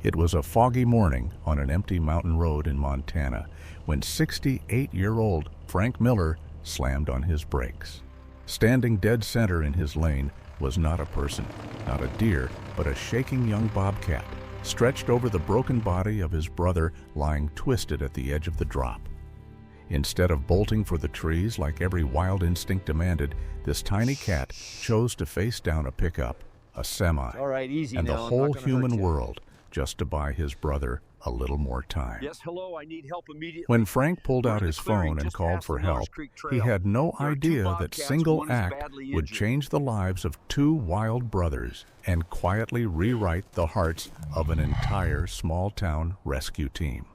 It was a foggy morning on an empty mountain road in Montana when 68-year-old Frank Miller slammed on his brakes. Standing dead center in his lane was not a person, not a deer, but a shaking young bobcat, stretched over the broken body of his brother lying twisted at the edge of the drop. Instead of bolting for the trees like every wild instinct demanded, this tiny cat chose to face down a pickup, a semi, and the whole human world just to buy his brother a little more time. Yes, hello, I need help immediately. When Frank pulled out his phone and called for help, he had no idea that single act would change the lives of two wild brothers and quietly rewrite the hearts of an entire small-town rescue team.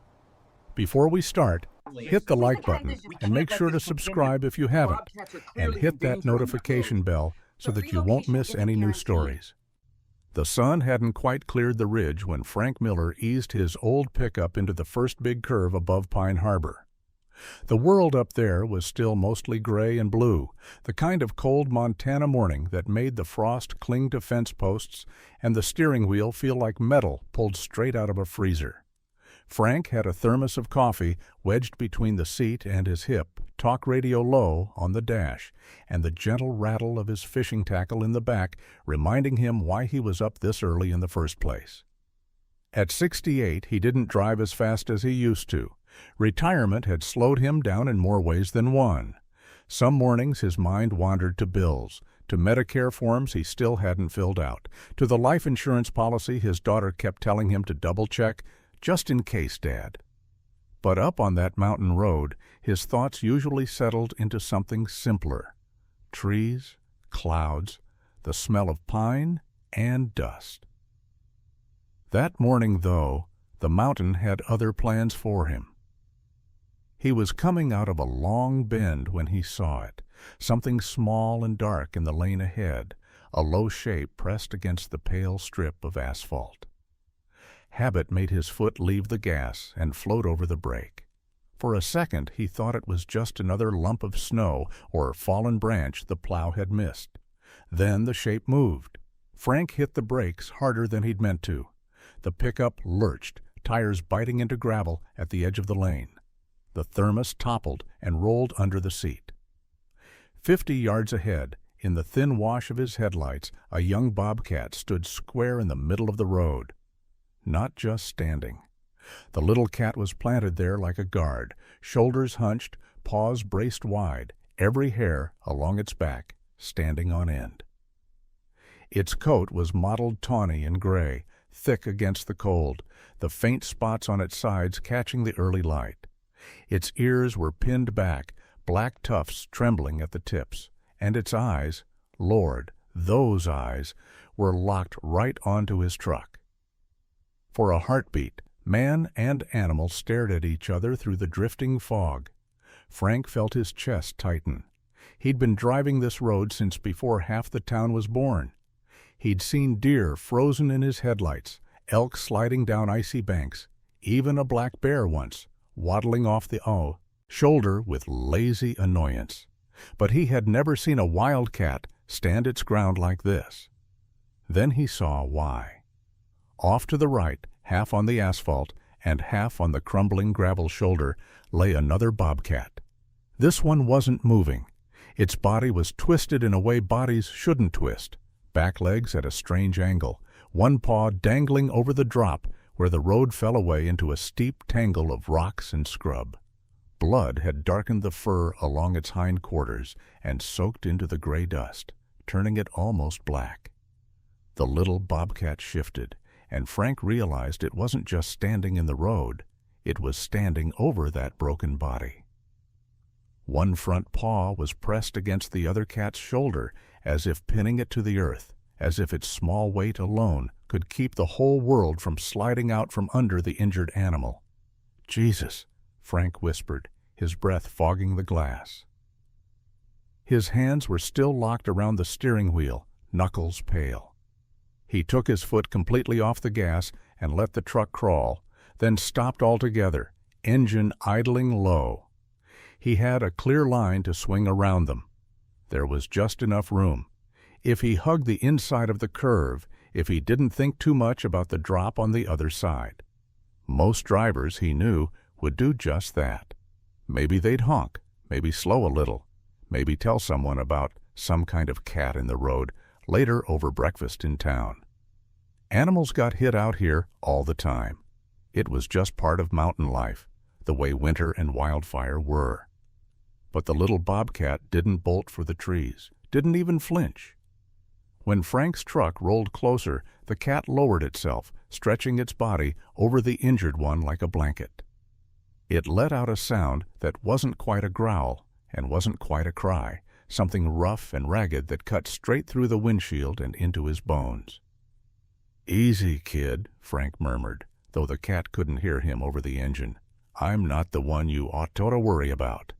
Before we start, hit the like button and make sure to subscribe if you haven't, and hit that notification bell so that you won't miss any new stories. The sun hadn't quite cleared the ridge when Frank Miller eased his old pickup into the first big curve above Pine Harbor. The world up there was still mostly gray and blue, the kind of cold Montana morning that made the frost cling to fence posts and the steering wheel feel like metal pulled straight out of a freezer. Frank had a thermos of coffee wedged between the seat and his hip, talk radio low on the dash, and the gentle rattle of his fishing tackle in the back reminding him why he was up this early in the first place. At 68, he didn't drive as fast as he used to. Retirement had slowed him down in more ways than one. Some mornings his mind wandered to bills, to Medicare forms he still hadn't filled out, to the life insurance policy his daughter kept telling him to double-check, just in case, Dad. But up on that mountain road, his thoughts usually settled into something simpler. Trees, clouds, the smell of pine, and dust. That morning, though, the mountain had other plans for him. He was coming out of a long bend when he saw it, something small and dark in the lane ahead, a low shape pressed against the pale strip of asphalt. Habit made his foot leave the gas and float over the brake. For a second he thought it was just another lump of snow or fallen branch the plow had missed. Then the shape moved. Frank hit the brakes harder than he'd meant to. The pickup lurched, tires biting into gravel at the edge of the lane. The thermos toppled and rolled under the seat. 50 yards ahead, in the thin wash of his headlights, a young bobcat stood square in the middle of the road. Not just standing. The little cat was planted there like a guard, shoulders hunched, paws braced wide, every hair along its back standing on end. Its coat was mottled tawny and gray, thick against the cold, the faint spots on its sides catching the early light. Its ears were pinned back, black tufts trembling at the tips, and its eyes, Lord, those eyes, were locked right onto his truck. For a heartbeat, man and animal stared at each other through the drifting fog. Frank felt his chest tighten. He'd been driving this road since before half the town was born. He'd seen deer frozen in his headlights, elk sliding down icy banks, even a black bear once, waddling off the shoulder with lazy annoyance. But he had never seen a wildcat stand its ground like this. Then he saw why. Off to the right, half on the asphalt and half on the crumbling gravel shoulder, lay another bobcat. This one wasn't moving. Its body was twisted in a way bodies shouldn't twist, back legs at a strange angle, one paw dangling over the drop where the road fell away into a steep tangle of rocks and scrub. Blood had darkened the fur along its hind quarters and soaked into the gray dust, turning it almost black. The little bobcat shifted, and Frank realized it wasn't just standing in the road, it was standing over that broken body. One front paw was pressed against the other cat's shoulder, as if pinning it to the earth, as if its small weight alone could keep the whole world from sliding out from under the injured animal. "Jesus," Frank whispered, his breath fogging the glass. His hands were still locked around the steering wheel, knuckles pale. He took his foot completely off the gas and let the truck crawl, then stopped altogether, engine idling low. He had a clear line to swing around them. There was just enough room. If he hugged the inside of the curve, if he didn't think too much about the drop on the other side. Most drivers, he knew, would do just that. Maybe they'd honk, maybe slow a little, maybe tell someone about some kind of cat in the road later over breakfast in town. Animals got hit out here all the time. It was just part of mountain life, the way winter and wildfire were. But the little bobcat didn't bolt for the trees, didn't even flinch. When Frank's truck rolled closer, the cat lowered itself, stretching its body over the injured one like a blanket. It let out a sound that wasn't quite a growl and wasn't quite a cry, something rough and ragged that cut straight through the windshield and into his bones. "Easy, kid," Frank murmured, though the cat couldn't hear him over the engine. "I'm not the one you ought to worry about."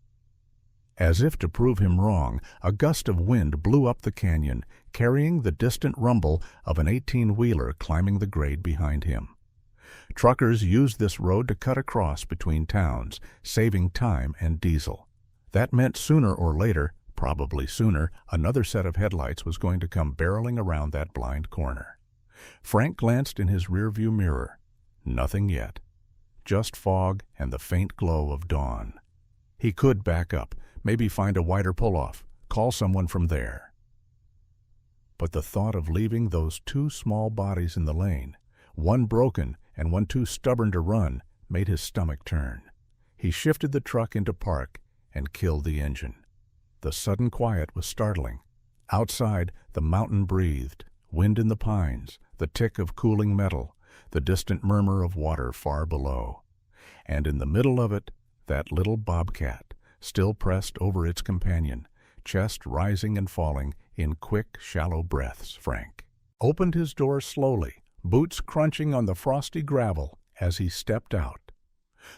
As if to prove him wrong, a gust of wind blew up the canyon, carrying the distant rumble of an 18-wheeler climbing the grade behind him. Truckers used this road to cut across between towns, saving time and diesel. That meant sooner or later, probably sooner, another set of headlights was going to come barreling around that blind corner. Frank glanced in his rearview mirror. Nothing yet. Just fog and the faint glow of dawn. He could back up, maybe find a wider pull-off, call someone from there. But the thought of leaving those two small bodies in the lane, one broken and one too stubborn to run, made his stomach turn. He shifted the truck into park and killed the engine. The sudden quiet was startling. Outside, the mountain breathed, wind in the pines, the tick of cooling metal, the distant murmur of water far below. And in the middle of it, that little bobcat, still pressed over its companion, chest rising and falling in quick, shallow breaths. Frank opened his door slowly, boots crunching on the frosty gravel as he stepped out.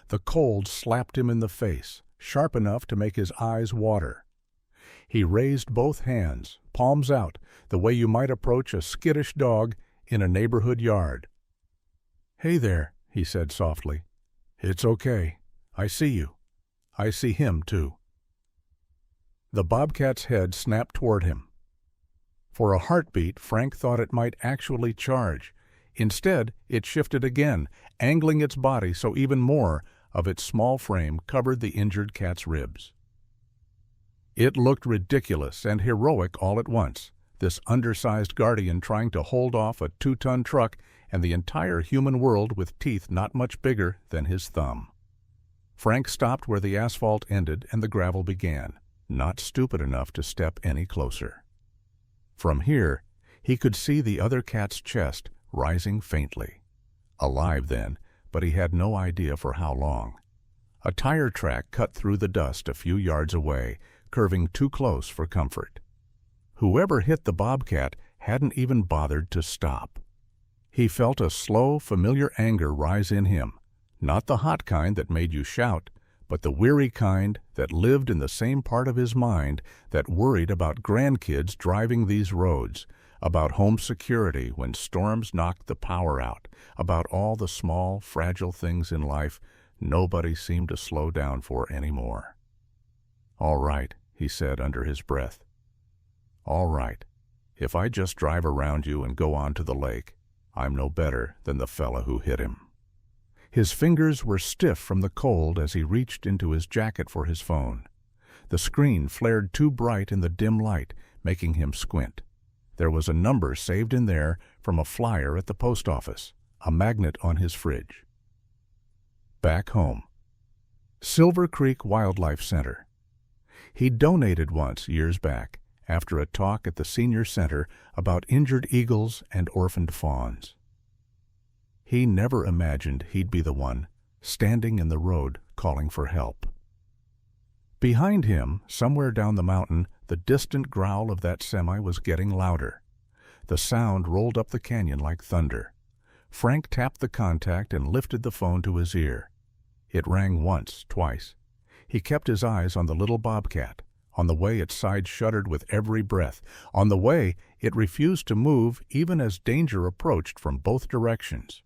The cold slapped him in the face, sharp enough to make his eyes water. He raised both hands, palms out, the way you might approach a skittish dog in a neighborhood yard. "Hey there," he said softly. "It's okay. I see you. I see him, too." The bobcat's head snapped toward him. For a heartbeat, Frank thought it might actually charge. Instead, it shifted again, angling its body so even more of its small frame covered the injured cat's ribs. It looked ridiculous and heroic all at once, this undersized guardian trying to hold off a 2-ton truck and the entire human world with teeth not much bigger than his thumb. Frank stopped where the asphalt ended and the gravel began, not stupid enough to step any closer. From here, he could see the other cat's chest rising faintly. Alive then, but he had no idea for how long. A tire track cut through the dust a few yards away, curving too close for comfort. Whoever hit the bobcat hadn't even bothered to stop. He felt a slow, familiar anger rise in him, not the hot kind that made you shout, but the weary kind that lived in the same part of his mind that worried about grandkids driving these roads, about home security when storms knocked the power out, about all the small, fragile things in life nobody seemed to slow down for anymore. "All right," he said under his breath. "All right. If I just drive around you and go on to the lake, I'm no better than the fella who hit him." His fingers were stiff from the cold as he reached into his jacket for his phone. The screen flared too bright in the dim light, making him squint. There was a number saved in there from a flyer at the post office, a magnet on his fridge. Back home. Silver Creek Wildlife Center. He donated once years back, after a talk at the senior center about injured eagles and orphaned fawns. He never imagined he'd be the one, standing in the road calling for help. Behind him, somewhere down the mountain, the distant growl of that semi was getting louder. The sound rolled up the canyon like thunder. Frank tapped the contact and lifted the phone to his ear. It rang once, twice. He kept his eyes on the little bobcat, on the way its side shuddered with every breath, on the way it refused to move even as danger approached from both directions.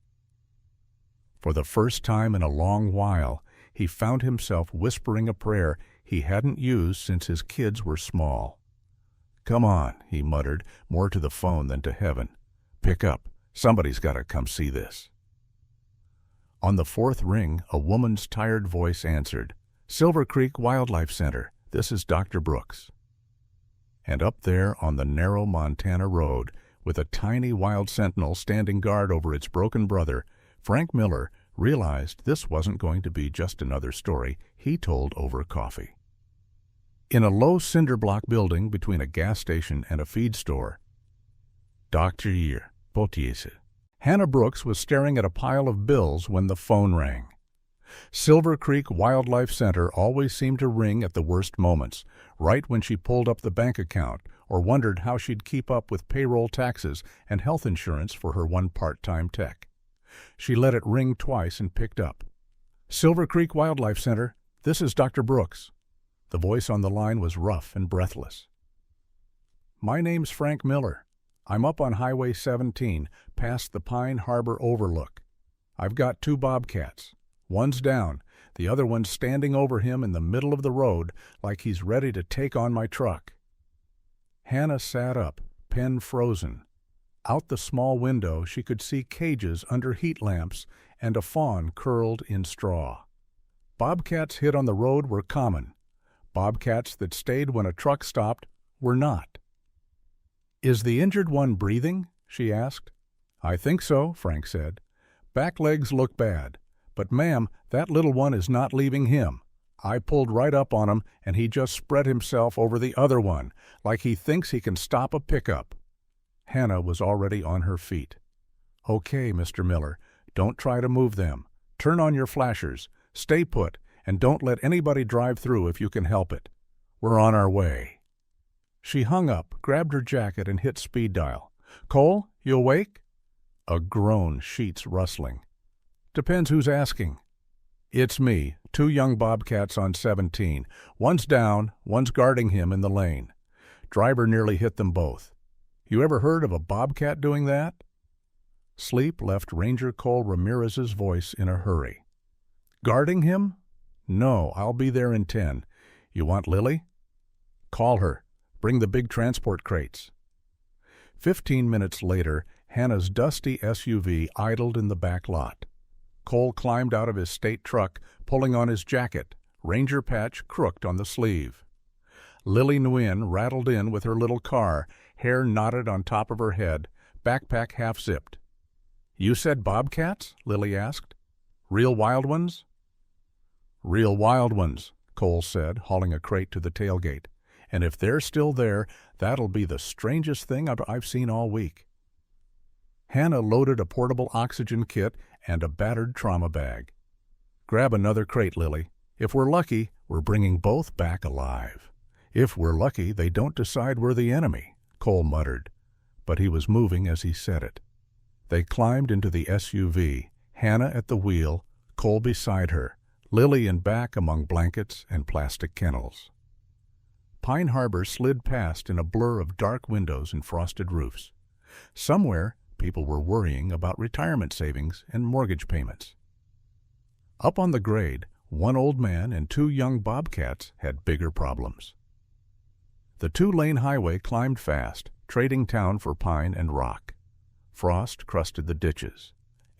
For the first time in a long while, he found himself whispering a prayer he hadn't used since his kids were small. "Come on," he muttered, more to the phone than to heaven. Pick up. Somebody's got to come see this. On the fourth ring, a woman's tired voice answered, Silver Creek Wildlife Center. This is Dr. Brooks. And up there on the narrow Montana road, with a tiny wild sentinel standing guard over its broken brother, Frank Miller realized this wasn't going to be just another story he told over coffee. In a low cinder block building between a gas station and a feed store, Dr. Year, Potiese. Hannah Brooks was staring at a pile of bills when the phone rang. Silver Creek Wildlife Center always seemed to ring at the worst moments, right when she pulled up the bank account or wondered how she'd keep up with payroll taxes and health insurance for her one part-time tech. She let it ring twice and picked up. Silver Creek Wildlife Center, this is Dr. Brooks. The voice on the line was rough and breathless. My name's Frank Miller. I'm up on Highway 17, past the Pine Harbor Overlook. I've got 2 bobcats. One's down, the other one's standing over him in the middle of the road like he's ready to take on my truck. Hannah sat up, pen frozen. Out the small window she could see cages under heat lamps and a fawn curled in straw. Bobcats hit on the road were common. Bobcats that stayed when a truck stopped were not. Is the injured one breathing? She asked. I think so, Frank said. Back legs look bad. But ma'am, that little one is not leaving him. I pulled right up on him, and he just spread himself over the other one, like he thinks he can stop a pickup. Hannah was already on her feet. Okay, Mr. Miller, don't try to move them. Turn on your flashers, stay put, and don't let anybody drive through if you can help it. We're on our way. She hung up, grabbed her jacket, and hit speed dial. Cole, you awake? A groan, sheets rustling. Depends who's asking. It's me, 2 young bobcats on 17. One's down, one's guarding him in the lane. Driver nearly hit them both. You ever heard of a bobcat doing that? Sleep left Ranger Cole Ramirez's voice in a hurry. Guarding him? No, I'll be there in 10. You want Lily? Call her. Bring the big transport crates. 15 minutes later, Hannah's dusty SUV idled in the back lot. Cole climbed out of his state truck, pulling on his jacket, Ranger patch crooked on the sleeve. Lily Nguyen rattled in with her little car, hair knotted on top of her head, backpack half-zipped. You said bobcats? Lily asked. Real wild ones? Real wild ones, Cole said, hauling a crate to the tailgate. And if they're still there, that'll be the strangest thing I've seen all week. Hannah loaded a portable oxygen kit and a battered trauma bag. Grab another crate, Lily. If we're lucky, we're bringing both back alive. If we're lucky, they don't decide we're the enemy, Cole muttered, but he was moving as he said it. They climbed into the SUV, Hannah at the wheel, Cole beside her, Lily in back among blankets and plastic kennels. Pine Harbor slid past in a blur of dark windows and frosted roofs. Somewhere, people were worrying about retirement savings and mortgage payments. Up on the grade, 1 old man and 2 young bobcats had bigger problems. The 2-lane highway climbed fast, trading town for pine and rock. Frost crusted the ditches.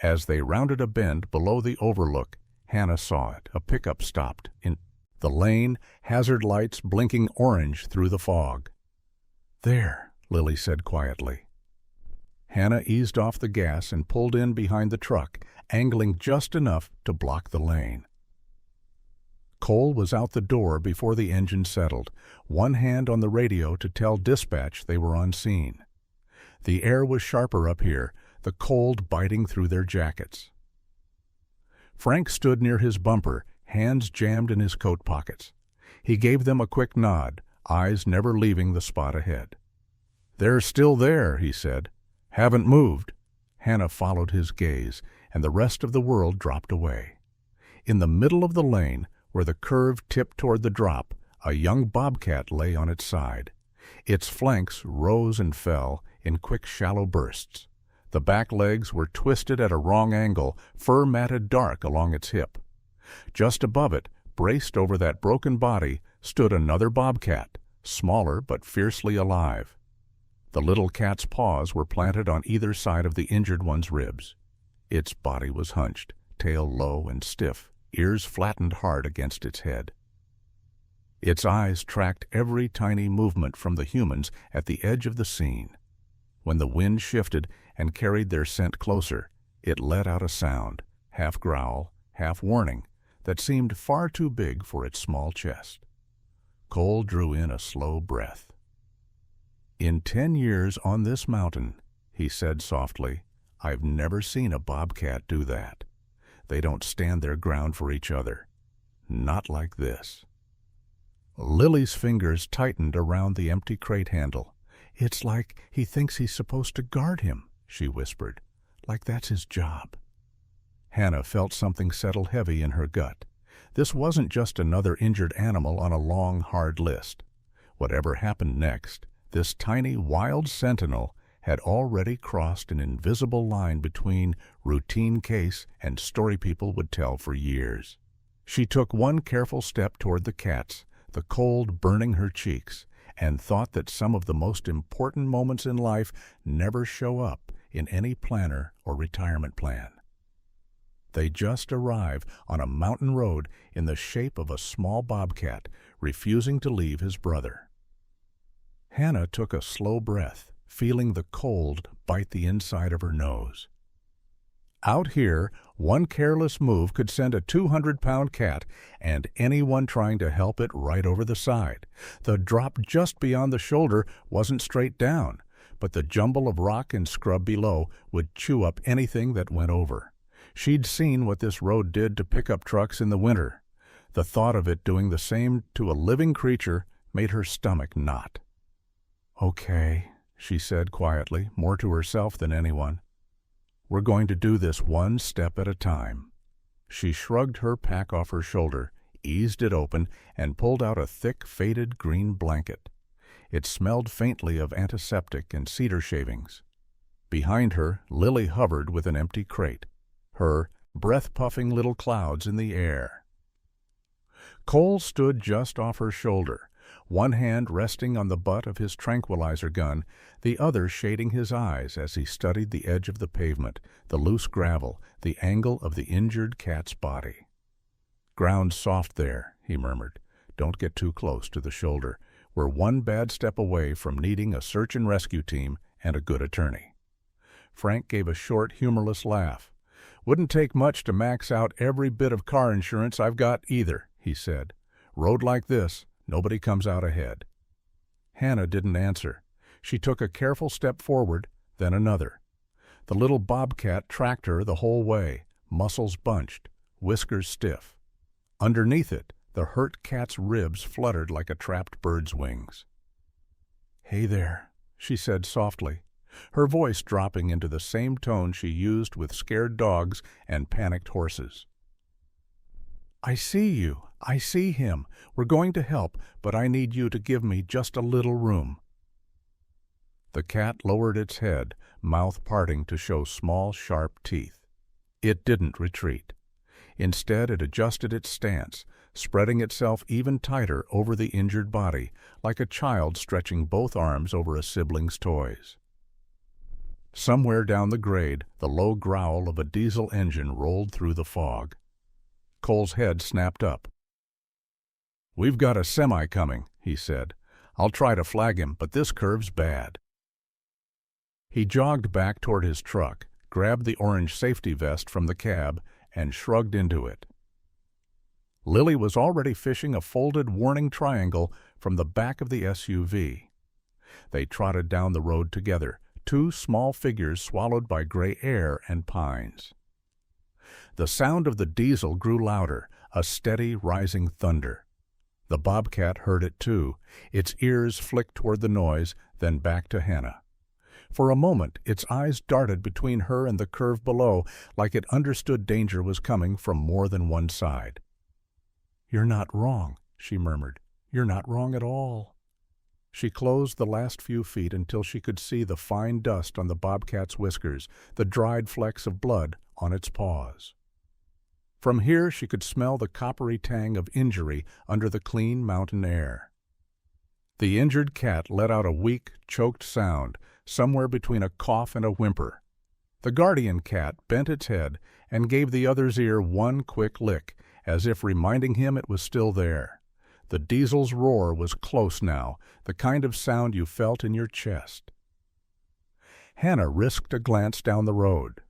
As they rounded a bend below the overlook, Hannah saw it. A pickup stopped in the lane, hazard lights blinking orange through the fog. There, Lily said quietly. Hannah eased off the gas and pulled in behind the truck, angling just enough to block the lane. Cole was out the door before the engine settled, one hand on the radio to tell dispatch they were on scene. The air was sharper up here, the cold biting through their jackets. Frank stood near his bumper, hands jammed in his coat pockets. He gave them a quick nod, eyes never leaving the spot ahead. They're still there, he said. Haven't moved. Hannah followed his gaze, and the rest of the world dropped away. In the middle of the lane, where the curve tipped toward the drop, a young bobcat lay on its side. Its flanks rose and fell in quick, shallow bursts. The back legs were twisted at a wrong angle, fur matted dark along its hip. Just above it, braced over that broken body, stood another bobcat, smaller but fiercely alive. The little cat's paws were planted on either side of the injured one's ribs. Its body was hunched, tail low and stiff, ears flattened hard against its head. Its eyes tracked every tiny movement from the humans at the edge of the scene. When the wind shifted and carried their scent closer, it let out a sound, half growl, half warning, that seemed far too big for its small chest. Cole drew in a slow breath. "In 10 years on this mountain," he said softly, "I've never seen a bobcat do that. They don't stand their ground for each other. Not like this." Lily's fingers tightened around the empty crate handle. "It's like he thinks he's supposed to guard him," she whispered, "like that's his job." Hannah felt something settle heavy in her gut. This wasn't just another injured animal on a long, hard list. Whatever happened next, this tiny, wild sentinel had already crossed an invisible line between routine case and story people would tell for years. She took one careful step toward the cats, the cold burning her cheeks, and thought that some of the most important moments in life never show up in any planner or retirement plan. They just arrive on a mountain road in the shape of a small bobcat, refusing to leave his brother. Hannah took a slow breath, feeling the cold bite the inside of her nose. Out here, one careless move could send a 200-pound cat and anyone trying to help it right over the side. The drop just beyond the shoulder wasn't straight down, but the jumble of rock and scrub below would chew up anything that went over. She'd seen what this road did to pickup trucks in the winter. The thought of it doing the same to a living creature made her stomach knot. "Okay," she said quietly, more to herself than anyone. "We're going to do this one step at a time." She shrugged her pack off her shoulder, eased it open, and pulled out a thick, faded green blanket. It smelled faintly of antiseptic and cedar shavings. Behind her, Lily hovered with an empty crate, her breath-puffing little clouds in the air. Cole stood just off her shoulder, one hand resting on the butt of his tranquilizer gun, the other shading his eyes as he studied the edge of the pavement, the loose gravel, the angle of the injured cat's body. "Ground's soft there," he murmured. "Don't get too close to the shoulder. We're one bad step away from needing a search and rescue team and a good attorney." Frank gave a short, humorless laugh. "Wouldn't take much to max out every bit of car insurance I've got either," he said. "Road like this, nobody comes out ahead." Hannah didn't answer. She took a careful step forward, then another. The little bobcat tracked her the whole way, muscles bunched, whiskers stiff. Underneath it, the hurt cat's ribs fluttered like a trapped bird's wings. "Hey there," she said softly, her voice dropping into the same tone she used with scared dogs and panicked horses. "I see you. I see him. We're going to help, but I need you to give me just a little room." The cat lowered its head, mouth parting to show small, sharp teeth. It didn't retreat. Instead, it adjusted its stance, spreading itself even tighter over the injured body, like a child stretching both arms over a sibling's toys. Somewhere down the grade, the low growl of a diesel engine rolled through the fog. Cole's head snapped up. "We've got a semi coming," he said. "I'll try to flag him, but this curve's bad." He jogged back toward his truck, grabbed the orange safety vest from the cab, and shrugged into it. Lily was already fishing a folded warning triangle from the back of the SUV. They trotted down the road together, two small figures swallowed by gray air and pines. The sound of the diesel grew louder, a steady, rising thunder. The bobcat heard it too. Its ears flicked toward the noise, then back to Hannah. For a moment, its eyes darted between her and the curve below, like it understood danger was coming from more than one side. "You're not wrong," she murmured. "You're not wrong at all." She closed the last few feet until she could see the fine dust on the bobcat's whiskers, the dried flecks of blood on its paws. From here she could smell the coppery tang of injury under the clean mountain air. The injured cat let out a weak, choked sound, somewhere between a cough and a whimper. The guardian cat bent its head and gave the other's ear one quick lick, as if reminding him it was still there. The diesel's roar was close now, the kind of sound you felt in your chest. Hannah risked a glance down the road.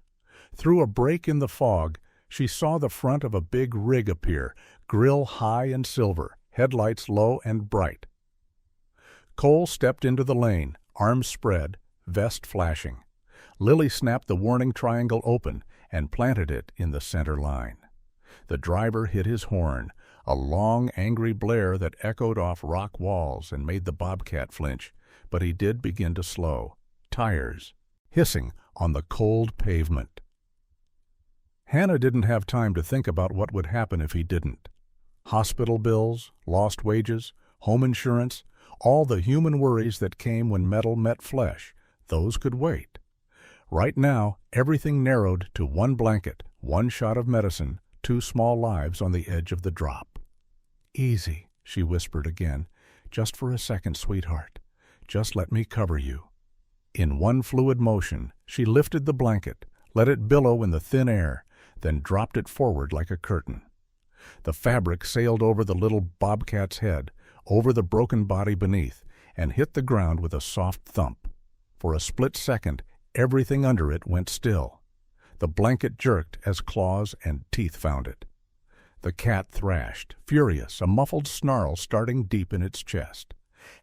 Through a break in the fog, she saw the front of a big rig appear, grill high and silver, headlights low and bright. Cole stepped into the lane, arms spread, vest flashing. Lily snapped the warning triangle open and planted it in the center line. The driver hit his horn, a long, angry blare that echoed off rock walls and made the Bobcat flinch, but he did begin to slow, tires hissing on the cold pavement. Hannah didn't have time to think about what would happen if he didn't. Hospital bills, lost wages, home insurance, all the human worries that came when metal met flesh, those could wait. Right now, everything narrowed to one blanket, one shot of medicine, 2 small lives on the edge of the drop. "Easy," she whispered again. "Just for a second, sweetheart. Just let me cover you." In one fluid motion, she lifted the blanket, let it billow in the thin air, then dropped it forward like a curtain. The fabric sailed over the little Bobcat's head, over the broken body beneath, and hit the ground with a soft thump. For a split second, everything under it went still. The blanket jerked as claws and teeth found it. The cat thrashed, furious, a muffled snarl starting deep in its chest.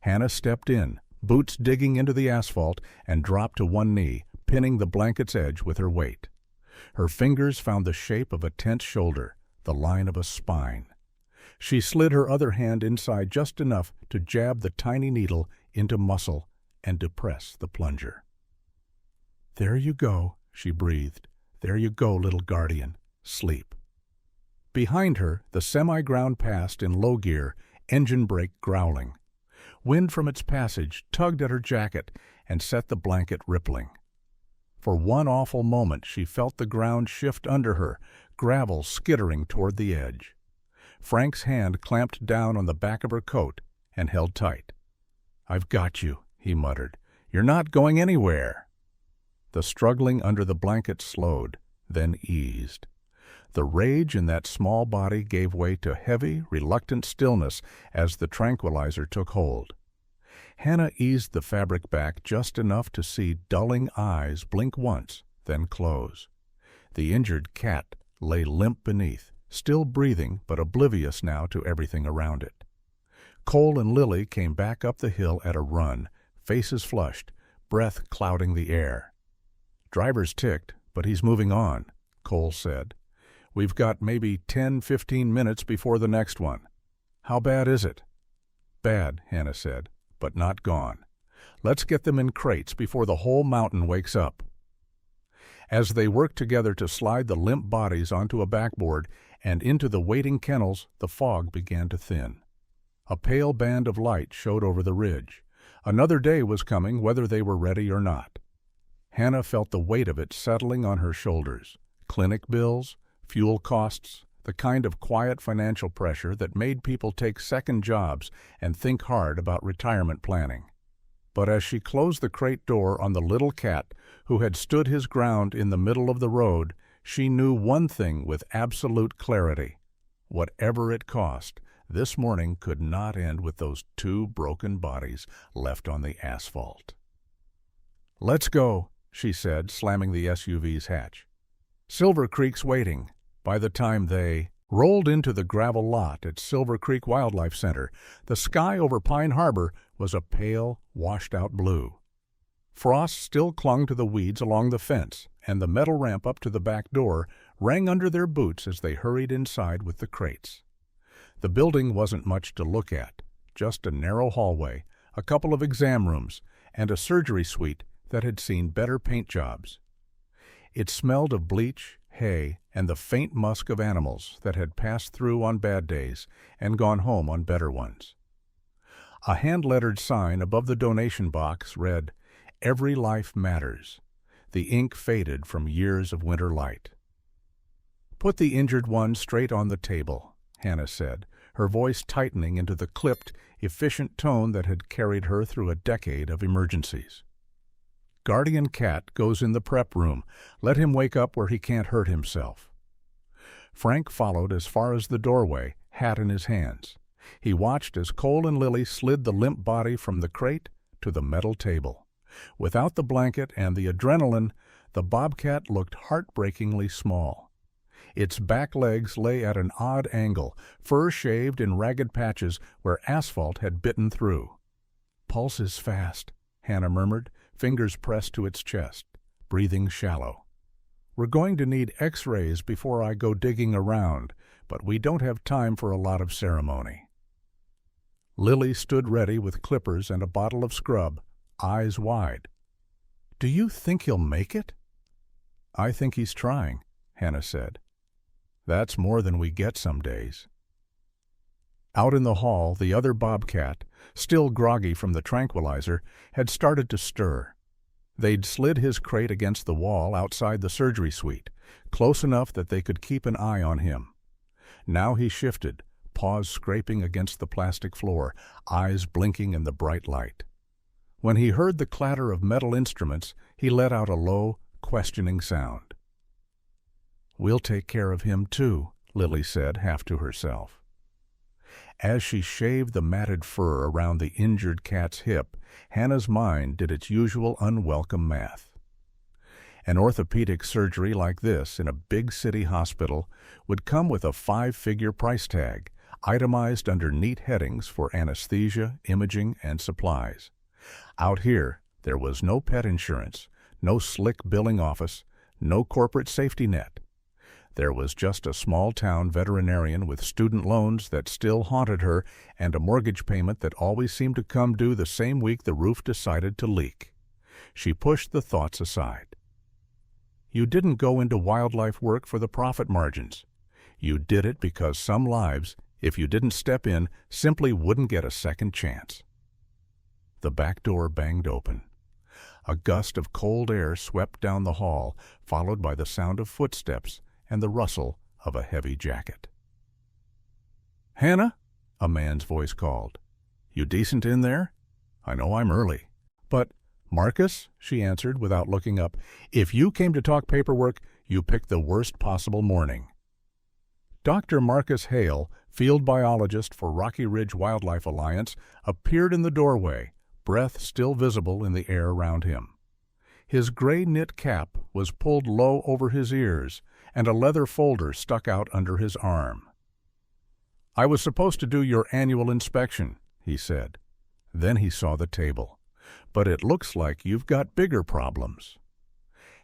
Hannah stepped in, boots digging into the asphalt, and dropped to one knee, pinning the blanket's edge with her weight. Her fingers found the shape of a tense shoulder, the line of a spine. She slid her other hand inside just enough to jab the tiny needle into muscle and depress the plunger. "There you go," she breathed. "There you go, little guardian. Sleep." Behind her, the semi-ground passed in low gear, engine brake growling. Wind from its passage tugged at her jacket and set the blanket rippling. For one awful moment she felt the ground shift under her, gravel skittering toward the edge. Frank's hand clamped down on the back of her coat and held tight. "I've got you," he muttered. "You're not going anywhere." The struggling under the blanket slowed, then eased. The rage in that small body gave way to heavy, reluctant stillness as the tranquilizer took hold. Hannah eased the fabric back just enough to see dulling eyes blink once, then close. The injured cat lay limp beneath, still breathing but oblivious now to everything around it. Cole and Lily came back up the hill at a run, faces flushed, breath clouding the air. "Driver's ticked, but he's moving on," Cole said. "We've got maybe 10-15 minutes before the next one. How bad is it?" "Bad," Hannah said, "but not gone. Let's get them in crates before the whole mountain wakes up." As they worked together to slide the limp bodies onto a backboard and into the waiting kennels, the fog began to thin. A pale band of light showed over the ridge. Another day was coming, whether they were ready or not. Hannah felt the weight of it settling on her shoulders. Clinic bills, fuel costs, the kind of quiet financial pressure that made people take second jobs and think hard about retirement planning. But as she closed the crate door on the little cat who had stood his ground in the middle of the road, she knew one thing with absolute clarity. Whatever it cost, this morning could not end with those 2 broken bodies left on the asphalt. "Let's go," she said, slamming the SUV's hatch. "Silver Creek's waiting." By the time they rolled into the gravel lot at Silver Creek Wildlife Center, the sky over Pine Harbor was a pale, washed-out blue. Frost still clung to the weeds along the fence, and the metal ramp up to the back door rang under their boots as they hurried inside with the crates. The building wasn't much to look at, just a narrow hallway, a couple of exam rooms, and a surgery suite that had seen better paint jobs. It smelled of bleach, hay, and the faint musk of animals that had passed through on bad days and gone home on better ones. A hand-lettered sign above the donation box read, "Every life matters." The ink faded from years of winter light. "Put the injured one straight on the table," Hannah said, her voice tightening into the clipped, efficient tone that had carried her through a decade of emergencies. Guardian cat goes in the prep room. Let him wake up where he can't hurt himself. Frank followed as far as the doorway, hat in his hands. He watched as Cole and Lily slid the limp body from the crate to the metal table. Without the blanket and the adrenaline, the Bobcat looked heartbreakingly small. Its back legs lay at an odd angle, fur shaved in ragged patches where asphalt had bitten through. "Pulse is fast," Hannah murmured, fingers pressed to its chest, breathing shallow. "We're going to need X-rays before I go digging around, but we don't have time for a lot of ceremony." Lily stood ready with clippers and a bottle of scrub, eyes wide. "Do you think he'll make it?" "I think he's trying," Hannah said. "That's more than we get some days." Out in the hall, the other Bobcat, still groggy from the tranquilizer, had started to stir. They'd slid his crate against the wall outside the surgery suite, close enough that they could keep an eye on him. Now he shifted, paws scraping against the plastic floor, eyes blinking in the bright light. When he heard the clatter of metal instruments, he let out a low, questioning sound. "We'll take care of him too," Lily said, half to herself. As she shaved the matted fur around the injured cat's hip, Hannah's mind did its usual unwelcome math. An orthopedic surgery like this in a big city hospital would come with a 5-figure price tag, itemized under neat headings for anesthesia, imaging, and supplies. Out here, there was no pet insurance, no slick billing office, no corporate safety net. There was just a small-town veterinarian with student loans that still haunted her and a mortgage payment that always seemed to come due the same week the roof decided to leak. She pushed the thoughts aside. You didn't go into wildlife work for the profit margins. You did it because some lives, if you didn't step in, simply wouldn't get a second chance. The back door banged open. A gust of cold air swept down the hall, followed by the sound of footsteps and the rustle of a heavy jacket. "Hannah?" a man's voice called. "You decent in there? I know I'm early." "But, Marcus," she answered without looking up, "if you came to talk paperwork, you picked the worst possible morning." Dr. Marcus Hale, field biologist for Rocky Ridge Wildlife Alliance, appeared in the doorway, breath still visible in the air around him. His gray knit cap was pulled low over his ears, and a leather folder stuck out under his arm. "I was supposed to do your annual inspection," he said. Then he saw the table. "But it looks like you've got bigger problems."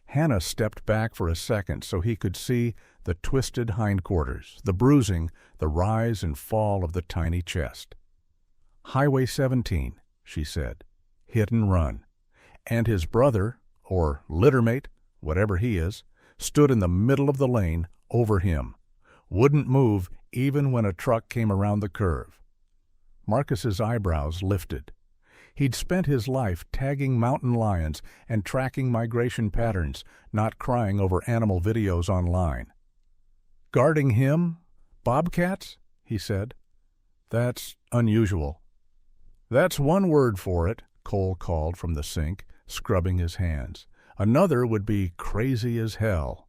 Hannah stepped back for a second so he could see the twisted hindquarters, the bruising, the rise and fall of the tiny chest. "Highway 17, she said. "Hit and run." And his brother, or littermate, whatever he is, stood in the middle of the lane, over him. Wouldn't move even when a truck came around the curve. Marcus's eyebrows lifted. He'd spent his life tagging mountain lions and tracking migration patterns, not crying over animal videos online. "Guarding him? Bobcats?" he said. "That's unusual." "That's one word for it," Cole called from the sink, scrubbing his hands. "Another would be crazy as hell."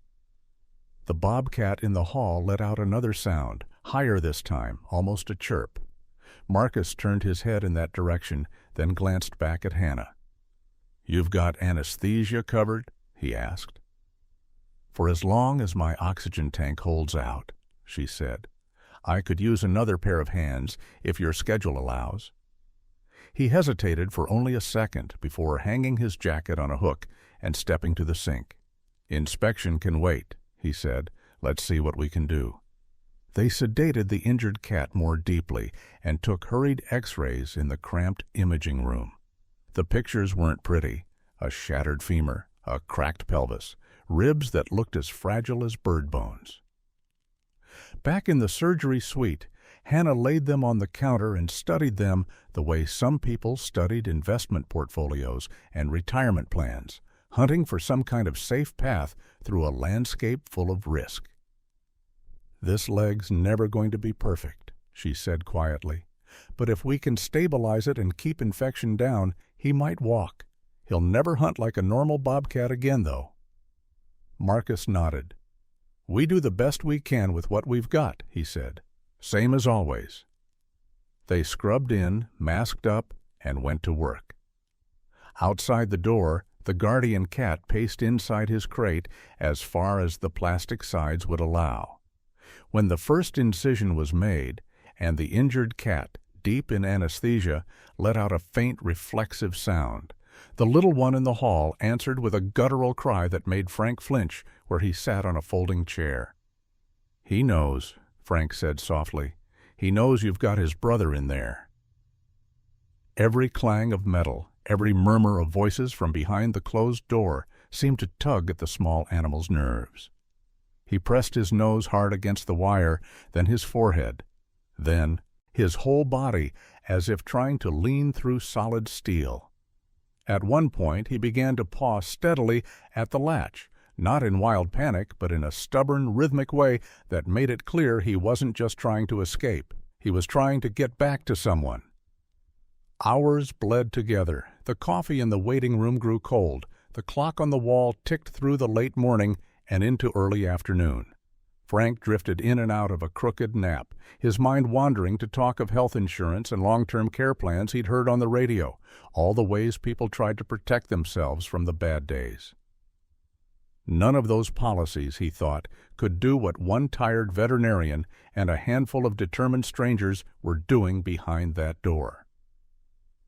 The Bobcat in the hall let out another sound, higher this time, almost a chirp. Marcus turned his head in that direction, then glanced back at Hannah. "You've got anesthesia covered?" he asked. "For as long as my oxygen tank holds out," she said. "I could use another pair of hands if your schedule allows." He hesitated for only a second before hanging his jacket on a hook and stepping to the sink. "Inspection can wait," he said. "Let's see what we can do." They sedated the injured cat more deeply and took hurried X-rays in the cramped imaging room. The pictures weren't pretty. A shattered femur, a cracked pelvis, ribs that looked as fragile as bird bones. Back in the surgery suite, Hannah laid them on the counter and studied them the way some people studied investment portfolios and retirement plans, hunting for some kind of safe path through a landscape full of risk. "This leg's never going to be perfect," she said quietly. "But if we can stabilize it and keep infection down, he might walk. He'll never hunt like a normal bobcat again, though." Marcus nodded. "We do the best we can with what we've got," he said. "Same as always." They scrubbed in, masked up, and went to work. Outside the door, the guardian cat paced inside his crate as far as the plastic sides would allow. When the first incision was made, and the injured cat, deep in anesthesia, let out a faint reflexive sound, the little one in the hall answered with a guttural cry that made Frank flinch where he sat on a folding chair. "He knows," Frank said softly. "He knows you've got his brother in there." Every clang of metal, every murmur of voices from behind the closed door seemed to tug at the small animal's nerves. He pressed his nose hard against the wire, then his forehead, then his whole body, as if trying to lean through solid steel. At one point he began to paw steadily at the latch, not in wild panic, but in a stubborn, rhythmic way that made it clear he wasn't just trying to escape. He was trying to get back to someone. Hours bled together. The coffee in the waiting room grew cold. The clock on the wall ticked through the late morning and into early afternoon. Frank drifted in and out of a crooked nap, his mind wandering to talk of health insurance and long-term care plans he'd heard on the radio, all the ways people tried to protect themselves from the bad days. None of those policies, he thought, could do what one tired veterinarian and a handful of determined strangers were doing behind that door.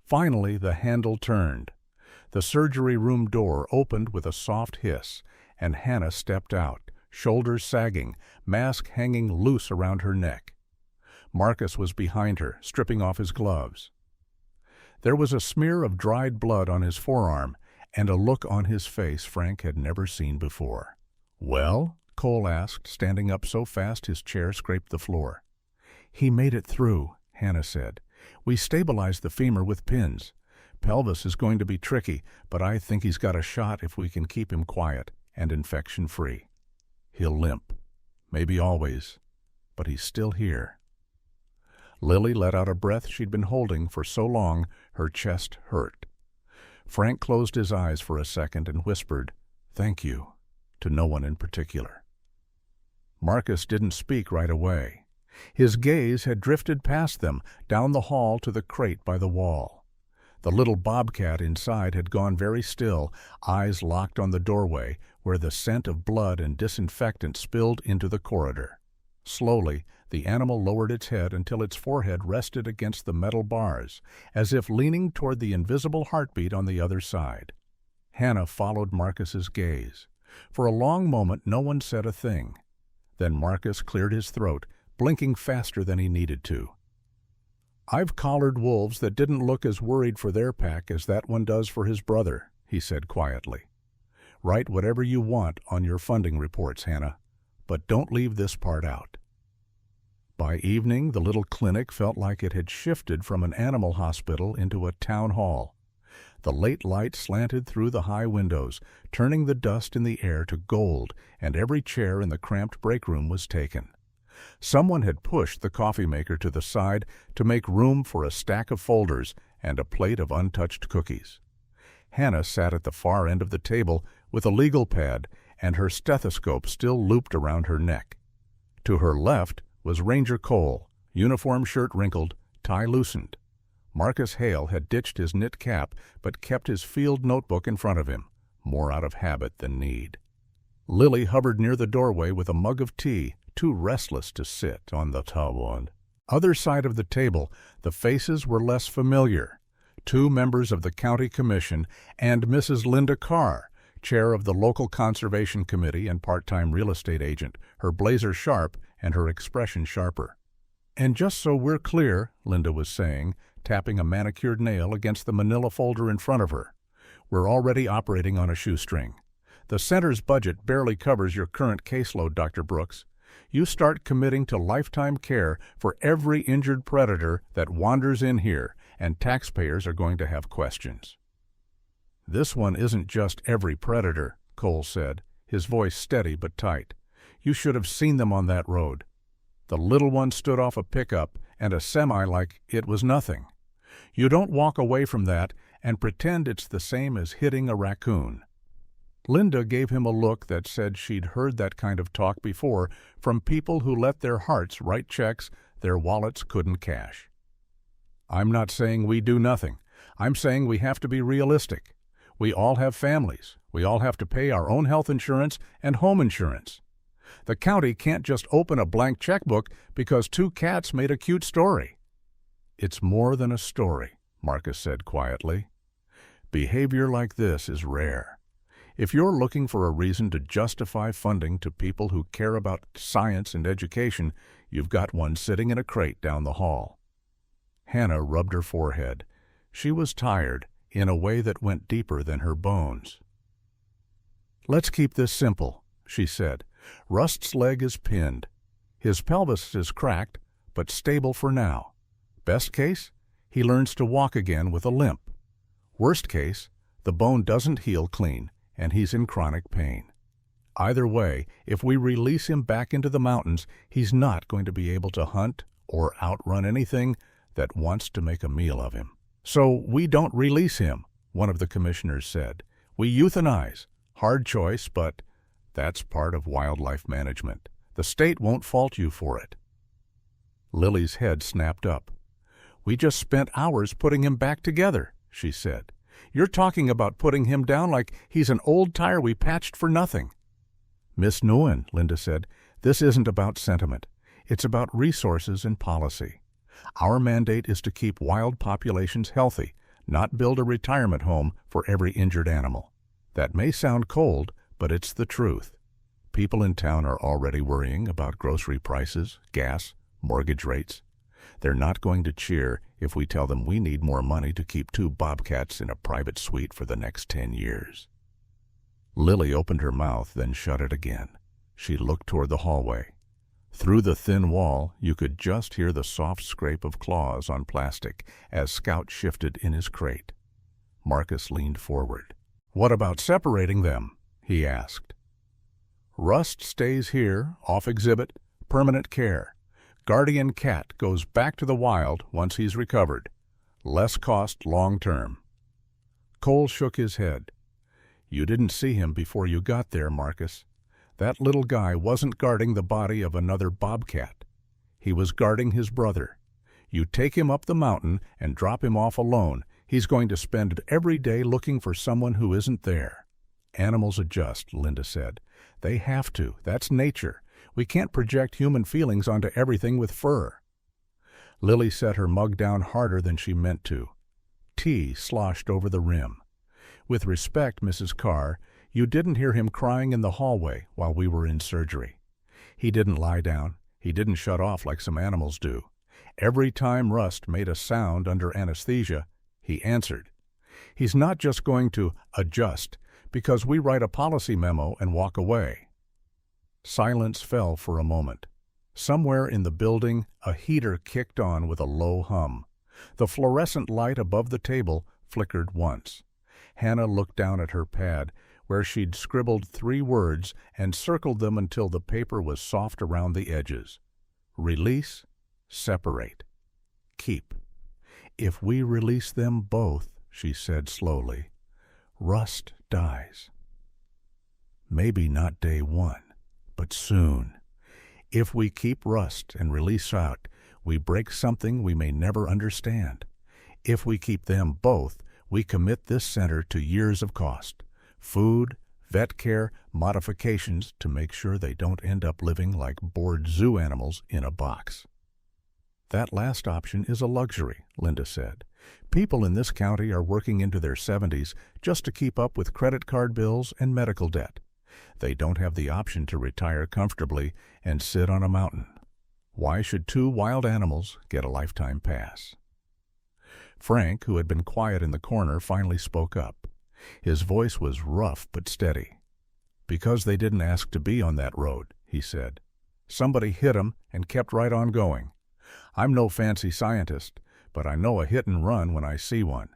Finally, the handle turned. The surgery room door opened with a soft hiss, and Hannah stepped out, shoulders sagging, mask hanging loose around her neck. Marcus was behind her, stripping off his gloves. There was a smear of dried blood on his forearm, and a look on his face Frank had never seen before. "Well?" Cole asked, standing up so fast his chair scraped the floor. "He made it through," Hannah said. "We stabilized the femur with pins. Pelvis is going to be tricky, but I think he's got a shot if we can keep him quiet and infection-free. He'll limp. Maybe always. But he's still here." Lily let out a breath she'd been holding for so long her chest hurt. Frank closed his eyes for a second and whispered, "Thank you," to no one in particular. Marcus didn't speak right away. His gaze had drifted past them, down the hall to the crate by the wall. The little bobcat inside had gone very still, eyes locked on the doorway, where the scent of blood and disinfectant spilled into the corridor. Slowly, the animal lowered its head until its forehead rested against the metal bars, as if leaning toward the invisible heartbeat on the other side. Hannah followed Marcus's gaze. For a long moment no one said a thing. Then Marcus cleared his throat, blinking faster than he needed to. "I've collared wolves that didn't look as worried for their pack as that one does for his brother," he said quietly. "Write whatever you want on your funding reports, Hannah, but don't leave this part out." By evening, the little clinic felt like it had shifted from an animal hospital into a town hall. The late light slanted through the high windows, turning the dust in the air to gold, and every chair in the cramped break room was taken. Someone had pushed the coffee maker to the side to make room for a stack of folders and a plate of untouched cookies. Hannah sat at the far end of the table with a legal pad and her stethoscope still looped around her neck. To her left was Ranger Cole, uniform shirt wrinkled, tie loosened. Marcus Hale had ditched his knit cap but kept his field notebook in front of him, more out of habit than need. Lily hovered near the doorway with a mug of tea, too restless to sit on the table. Other side of the table, the faces were less familiar. 2 members of the county commission and Mrs. Linda Carr, chair of the local conservation committee and part-time real estate agent, her blazer sharp and her expression sharper. "And just so we're clear," Linda was saying, tapping a manicured nail against the manila folder in front of her, "we're already operating on a shoestring. The center's budget barely covers your current caseload, Dr. Brooks. You start committing to lifetime care for every injured predator that wanders in here, and taxpayers are going to have questions." "This one isn't just every predator," Cole said, his voice steady but tight. "You should have seen them on that road. The little one stood off a pickup and a semi like it was nothing. You don't walk away from that and pretend it's the same as hitting a raccoon. Linda gave him a look that said she'd heard that kind of talk before from people who let their hearts write checks their wallets couldn't cash. I'm not saying we do nothing. I'm saying we have to be realistic. We all have families. We all have to pay our own health insurance and home insurance. The county can't just open a blank checkbook because 2 cats made a cute story. It's more than a story, Marcus said quietly. Behavior like this is rare. If you're looking for a reason to justify funding to people who care about science and education, you've got one sitting in a crate down the hall. Hannah rubbed her forehead. She was tired in a way that went deeper than her bones. Let's keep this simple, she said. Rust's leg is pinned. His pelvis is cracked, but stable for now. Best case, he learns to walk again with a limp. Worst case, the bone doesn't heal clean, and he's in chronic pain. Either way, if we release him back into the mountains, he's not going to be able to hunt or outrun anything that wants to make a meal of him. So we don't release him, one of the commissioners said. We euthanize. Hard choice, but that's part of wildlife management. The state won't fault you for it. Lily's head snapped up. We just spent hours putting him back together, she said. You're talking about putting him down like he's an old tire we patched for nothing. Miss Nguyen, Linda said, this isn't about sentiment. It's about resources and policy. Our mandate is to keep wild populations healthy, not build a retirement home for every injured animal. That may sound cold, but it's the truth. People in town are already worrying about grocery prices, gas, mortgage rates. They're not going to cheer if we tell them we need more money to keep 2 bobcats in a private suite for the next 10 years. Lily opened her mouth, then shut it again. She looked toward the hallway. Through the thin wall, you could just hear the soft scrape of claws on plastic as Scout shifted in his crate. Marcus leaned forward. What about separating them? He asked. Rust stays here, off exhibit, permanent care. Guardian cat goes back to the wild once he's recovered. Less cost long term. Cole shook his head. You didn't see him before you got there, Marcus. That little guy wasn't guarding the body of another bobcat. He was guarding his brother. You take him up the mountain and drop him off alone. He's going to spend every day looking for someone who isn't there. Animals adjust, Linda said. They have to. That's nature. We can't project human feelings onto everything with fur. Lily set her mug down harder than she meant to. Tea sloshed over the rim. With respect, Mrs. Carr, you didn't hear him crying in the hallway while we were in surgery. He didn't lie down. He didn't shut off like some animals do. Every time Rust made a sound under anesthesia, he answered. He's not just going to adjust because we write a policy memo and walk away. Silence fell for a moment. Somewhere in the building, a heater kicked on with a low hum. The fluorescent light above the table flickered once. Hannah looked down at her pad, where she'd scribbled 3 words and circled them until the paper was soft around the edges. Release, separate, keep. If we release them both, she said slowly, Rust dies. Maybe not day 1, but soon. If we keep Rust and release out, we break something we may never understand. If we keep them both, we commit this center to years of cost. Food, vet care, modifications to make sure they don't end up living like bored zoo animals in a box. That last option is a luxury, Linda said. People in this county are working into their 70s just to keep up with credit card bills and medical debt. They don't have the option to retire comfortably and sit on a mountain. Why should 2 wild animals get a lifetime pass? Frank, who had been quiet in the corner, finally spoke up. His voice was rough but steady. Because they didn't ask to be on that road, he said. Somebody hit 'em and kept right on going. I'm no fancy scientist, but I know a hit and run when I see one.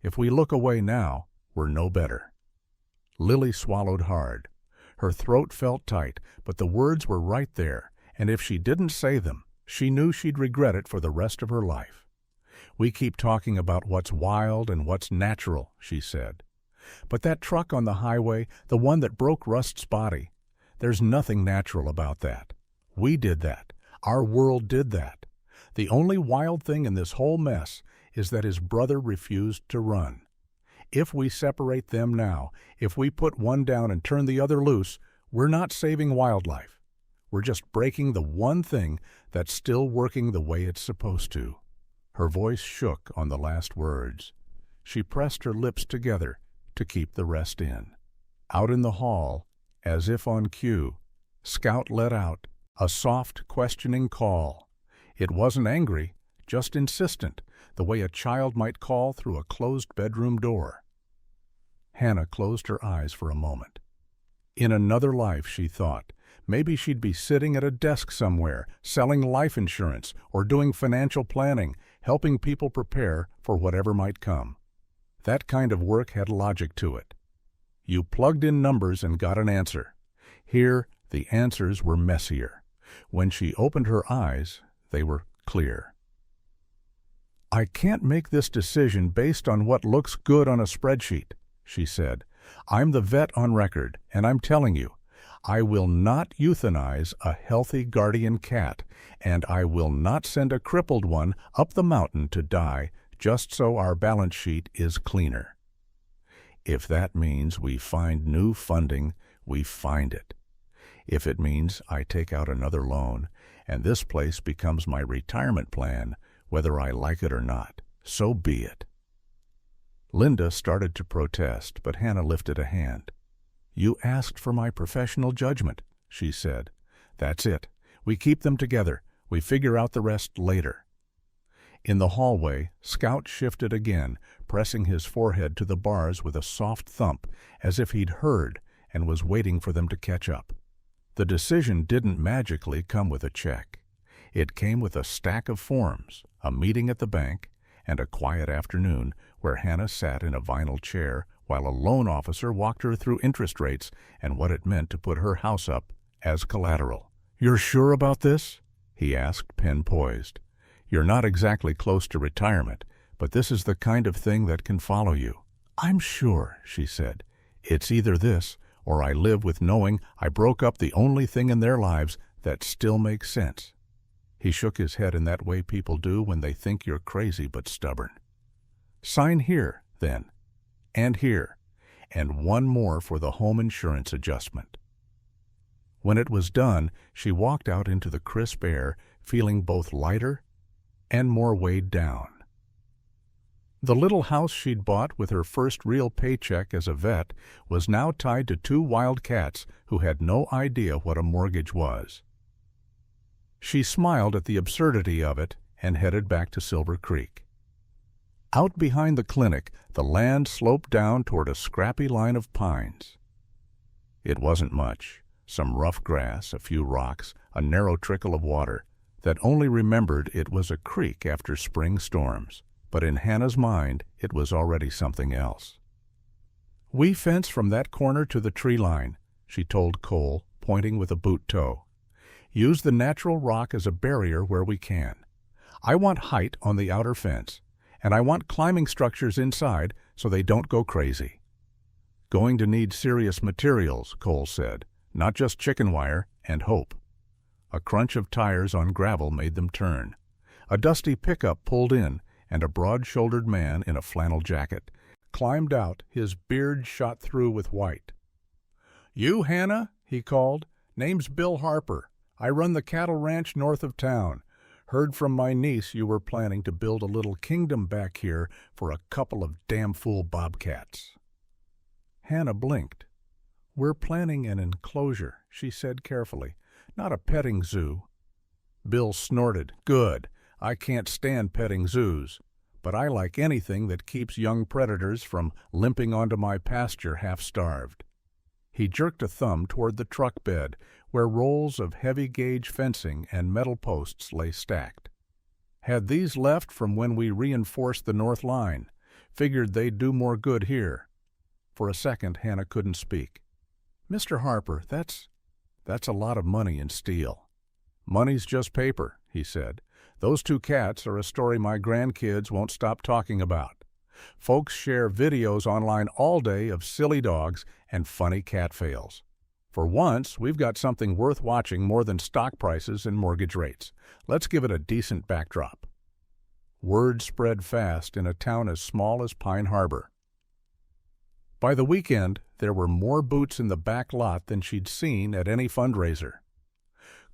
If we look away now, we're no better. Lily swallowed hard. Her throat felt tight, but the words were right there, and if she didn't say them, she knew she'd regret it for the rest of her life. We keep talking about what's wild and what's natural, she said. But that truck on the highway, the one that broke Rust's body, there's nothing natural about that. We did that. Our world did that. The only wild thing in this whole mess is that his brother refused to run. If we separate them now, if we put one down and turn the other loose, we're not saving wildlife. We're just breaking the one thing that's still working the way it's supposed to. Her voice shook on the last words. She pressed her lips together to keep the rest in. Out in the hall, as if on cue, Scout let out a soft, questioning call. It wasn't angry, just insistent, the way a child might call through a closed bedroom door. Hannah closed her eyes for a moment. In another life, she thought, maybe she'd be sitting at a desk somewhere, selling life insurance or doing financial planning, helping people prepare for whatever might come. That kind of work had logic to it. You plugged in numbers and got an answer. Here, the answers were messier. When she opened her eyes, they were clear. I can't make this decision based on what looks good on a spreadsheet, she said. I'm the vet on record, and I'm telling you, I will not euthanize a healthy guardian cat, and I will not send a crippled one up the mountain to die just so our balance sheet is cleaner. If that means we find new funding, we find it. If it means I take out another loan, and this place becomes my retirement plan, whether I like it or not, so be it. Linda started to protest, but Hannah lifted a hand. You asked for my professional judgment, she said. That's it. We keep them together. We figure out the rest later. In the hallway, Scout shifted again, pressing his forehead to the bars with a soft thump, as if he'd heard and was waiting for them to catch up. The decision didn't magically come with a check. It came with a stack of forms, a meeting at the bank, and a quiet afternoon where Hannah sat in a vinyl chair while a loan officer walked her through interest rates and what it meant to put her house up as collateral. You're sure about this? He asked, pen poised. You're not exactly close to retirement, but this is the kind of thing that can follow you. I'm sure, she said. It's either this, or I live with knowing I broke up the only thing in their lives that still makes sense. He shook his head in that way people do when they think you're crazy but stubborn. Sign here, then, and here, and one more for the home insurance adjustment. When it was done, she walked out into the crisp air, feeling both lighter and more weighed down. The little house she'd bought with her first real paycheck as a vet was now tied to two wild cats who had no idea what a mortgage was. She smiled at the absurdity of it and headed back to Silver Creek. Out behind the clinic, the land sloped down toward a scrappy line of pines. It wasn't much, some rough grass, a few rocks, a narrow trickle of water that only remembered it was a creek after spring storms. But in Hannah's mind, it was already something else. We fence from that corner to the tree line, she told Cole, pointing with a boot toe. Use the natural rock as a barrier where we can. I want height on the outer fence, and I want climbing structures inside so they don't go crazy. Going to need serious materials, Cole said, not just chicken wire and hope. A crunch of tires on gravel made them turn. A dusty pickup pulled in, and a broad-shouldered man in a flannel jacket climbed out, his beard shot through with white. You, Hannah? He called. Name's Bill Harper. I run the cattle ranch north of town. Heard from my niece you were planning to build a little kingdom back here for a couple of damn fool bobcats. Hannah blinked. We're planning an enclosure, she said carefully, not a petting zoo. Bill snorted. Good. I can't stand petting zoos, but I like anything that keeps young predators from limping onto my pasture half-starved. He jerked a thumb toward the truck bed, where rolls of heavy-gauge fencing and metal posts lay stacked. Had these left from when we reinforced the north line. Figured they'd do more good here. For a second, Hannah couldn't speak. Mr. Harper, that's a lot of money in steel. Money's just paper, he said. Those two cats are a story my grandkids won't stop talking about. Folks share videos online all day of silly dogs and funny cat fails. For once, we've got something worth watching more than stock prices and mortgage rates. Let's give it a decent backdrop. Word spread fast in a town as small as Pine Harbor. By the weekend, there were more boots in the back lot than she'd seen at any fundraiser.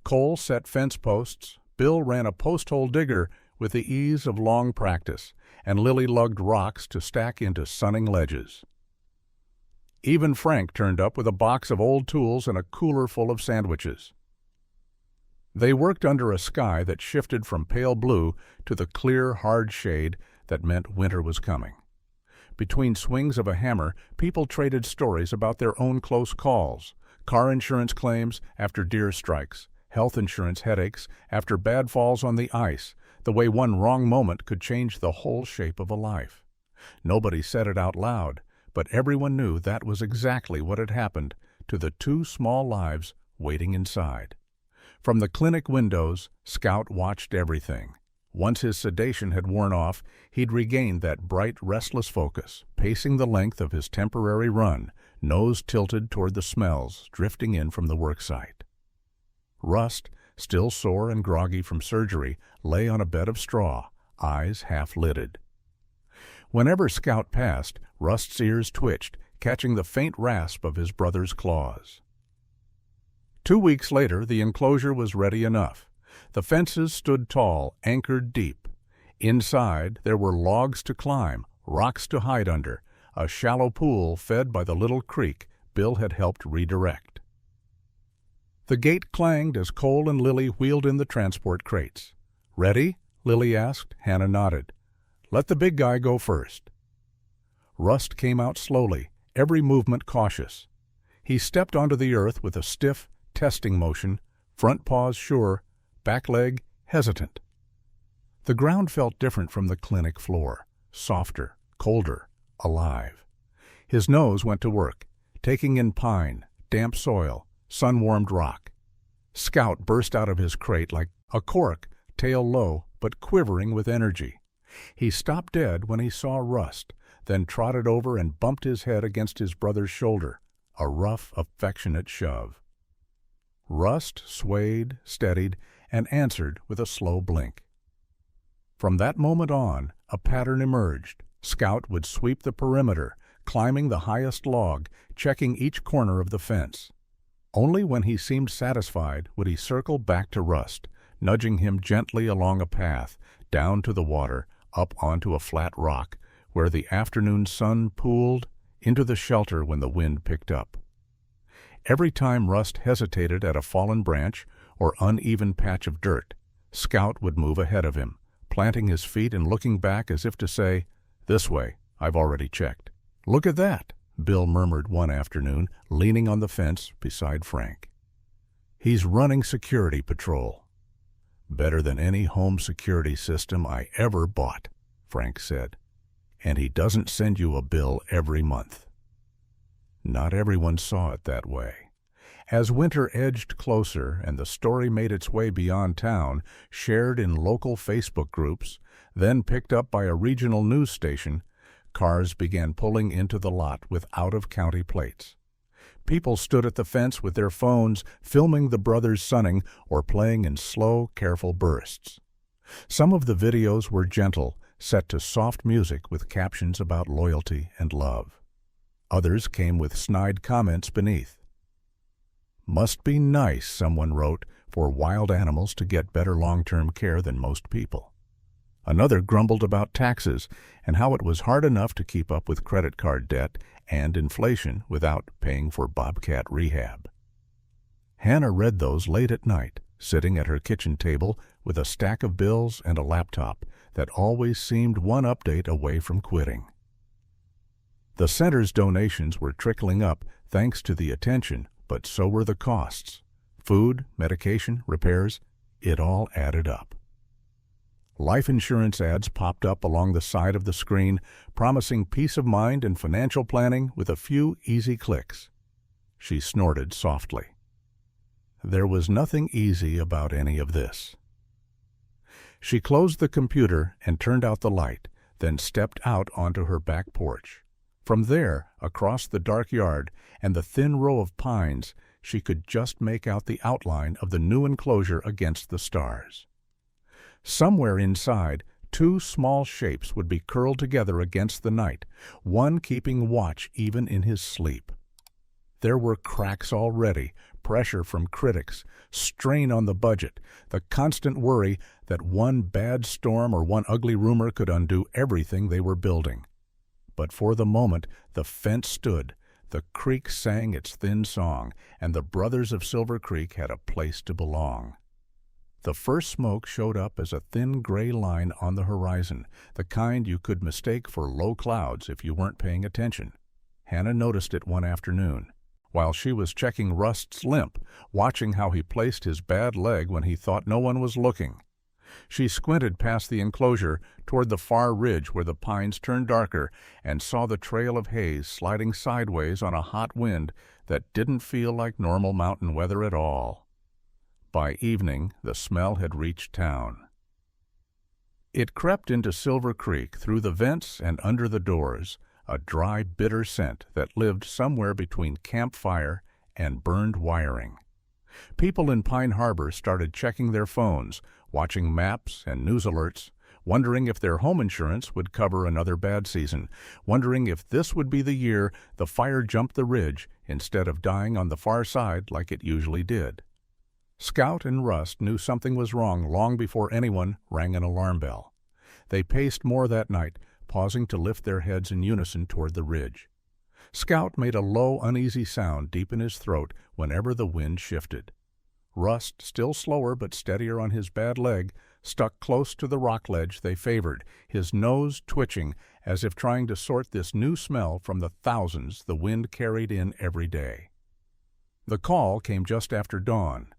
Cole set fence posts, Bill ran a post-hole digger with the ease of long practice, and Lily lugged rocks to stack into sunning ledges. Even Frank turned up with a box of old tools and a cooler full of sandwiches. They worked under a sky that shifted from pale blue to the clear, hard shade that meant winter was coming. Between swings of a hammer, people traded stories about their own close calls, car insurance claims after deer strikes, health insurance headaches after bad falls on the ice, the way one wrong moment could change the whole shape of a life. Nobody said it out loud, but everyone knew that was exactly what had happened to the two small lives waiting inside. From the clinic windows, Scout watched everything. Once his sedation had worn off, he'd regained that bright, restless focus, pacing the length of his temporary run, nose tilted toward the smells drifting in from the worksite. Rust, still sore and groggy from surgery, lay on a bed of straw, eyes half-lidded. Whenever Scout passed, Rust's ears twitched, catching the faint rasp of his brother's claws. 2 weeks later, the enclosure was ready enough. The fences stood tall, anchored deep. Inside, there were logs to climb, rocks to hide under, a shallow pool fed by the little creek Bill had helped redirect. The gate clanged as Cole and Lily wheeled in the transport crates. "Ready?" Lily asked. Hannah nodded. "Let the big guy go first." Rust came out slowly, every movement cautious. He stepped onto the earth with a stiff, testing motion, front paws sure, back leg hesitant. The ground felt different from the clinic floor, softer, colder, alive. His nose went to work, taking in pine, damp soil, sun-warmed rock. Scout burst out of his crate like a cork, tail low, but quivering with energy. He stopped dead when he saw Rust, then trotted over and bumped his head against his brother's shoulder, a rough, affectionate shove. Rust swayed, steadied, and answered with a slow blink. From that moment on, a pattern emerged. Scout would sweep the perimeter, climbing the highest log, checking each corner of the fence. Only when he seemed satisfied would he circle back to Rust, nudging him gently along a path, down to the water, up onto a flat rock, where the afternoon sun pooled, into the shelter when the wind picked up. Every time Rust hesitated at a fallen branch or uneven patch of dirt, Scout would move ahead of him, planting his feet and looking back as if to say, "This way, I've already checked." "Look at that," Bill murmured one afternoon, leaning on the fence beside Frank. "He's running security patrol." "Better than any home security system I ever bought," Frank said. "And he doesn't send you a bill every month." Not everyone saw it that way. As winter edged closer and the story made its way beyond town, shared in local Facebook groups, then picked up by a regional news station, cars began pulling into the lot with out-of-county plates. People stood at the fence with their phones, filming the brothers sunning or playing in slow, careful bursts. Some of the videos were gentle, set to soft music with captions about loyalty and love. Others came with snide comments beneath. "Must be nice," someone wrote, "for wild animals to get better long-term care than most people." Another grumbled about taxes and how it was hard enough to keep up with credit card debt and inflation without paying for Bobcat rehab. Hannah read those late at night, sitting at her kitchen table with a stack of bills and a laptop that always seemed one update away from quitting. The center's donations were trickling up thanks to the attention, but so were the costs. Food, medication, repairs, it all added up. Life insurance ads popped up along the side of the screen, promising peace of mind and financial planning with a few easy clicks. She snorted softly. There was nothing easy about any of this. She closed the computer and turned out the light, then stepped out onto her back porch. From there, across the dark yard and the thin row of pines, she could just make out the outline of the new enclosure against the stars. Somewhere inside, two small shapes would be curled together against the night, one keeping watch even in his sleep. There were cracks already, pressure from critics, strain on the budget, the constant worry that one bad storm or one ugly rumor could undo everything they were building. But for the moment, the fence stood, the creek sang its thin song, and the brothers of Silver Creek had a place to belong. The first smoke showed up as a thin gray line on the horizon, the kind you could mistake for low clouds if you weren't paying attention. Hannah noticed it one afternoon, while she was checking Rust's limp, watching how he placed his bad leg when he thought no one was looking. She squinted past the enclosure toward the far ridge where the pines turned darker and saw the trail of haze sliding sideways on a hot wind that didn't feel like normal mountain weather at all. By evening, the smell had reached town. It crept into Silver Creek through the vents and under the doors, a dry, bitter scent that lived somewhere between campfire and burned wiring. People in Pine Harbor started checking their phones, watching maps and news alerts, wondering if their home insurance would cover another bad season, wondering if this would be the year the fire jumped the ridge instead of dying on the far side like it usually did. Scout and Rust knew something was wrong long before anyone rang an alarm bell. They paced more that night, pausing to lift their heads in unison toward the ridge. Scout made a low, uneasy sound deep in his throat whenever the wind shifted. Rust, still slower but steadier on his bad leg, stuck close to the rock ledge they favored, his nose twitching as if trying to sort this new smell from the thousands the wind carried in every day. The call came just after dawn.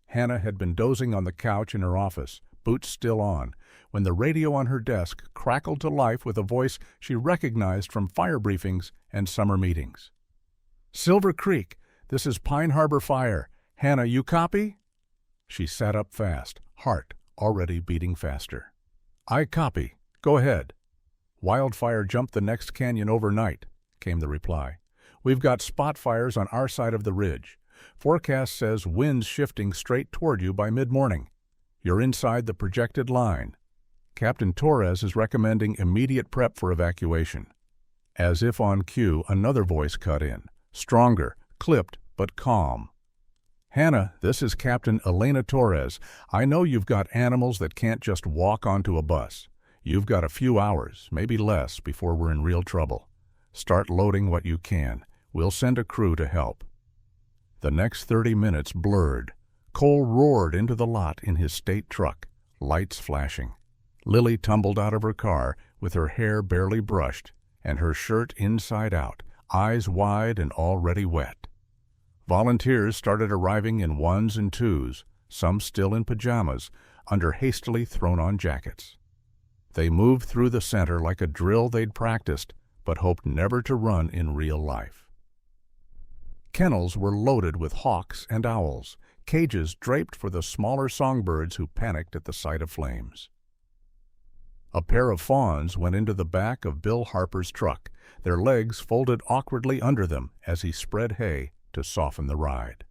Hannah had been dozing on the couch in her office, boots still on, when the radio on her desk crackled to life with a voice she recognized from fire briefings and summer meetings. "Silver Creek, this is Pine Harbor Fire. Hannah, you copy?" She sat up fast, heart already beating faster. "I copy. Go ahead." "Wildfire jumped the next canyon overnight," came the reply. "We've got spot fires on our side of the ridge. Forecast says winds shifting straight toward you by mid-morning. You're inside the projected line. Captain Torres is recommending immediate prep for evacuation." As if on cue, another voice cut in, stronger, clipped, but calm. "Hannah, this is Captain Elena Torres. I know you've got animals that can't just walk onto a bus. You've got a few hours, maybe less, before we're in real trouble. Start loading what you can. We'll send a crew to help." The next 30 minutes blurred. Cole roared into the lot in his state truck, lights flashing. Lily tumbled out of her car with her hair barely brushed and her shirt inside out, eyes wide and already wet. Volunteers started arriving in ones and twos, some still in pajamas, under hastily thrown-on jackets. They moved through the center like a drill they'd practiced, but hoped never to run in real life. Kennels were loaded with hawks and owls, cages draped for the smaller songbirds who panicked at the sight of flames. A pair of fawns went into the back of Bill Harper's truck, their legs folded awkwardly under them as he spread hay to soften the ride.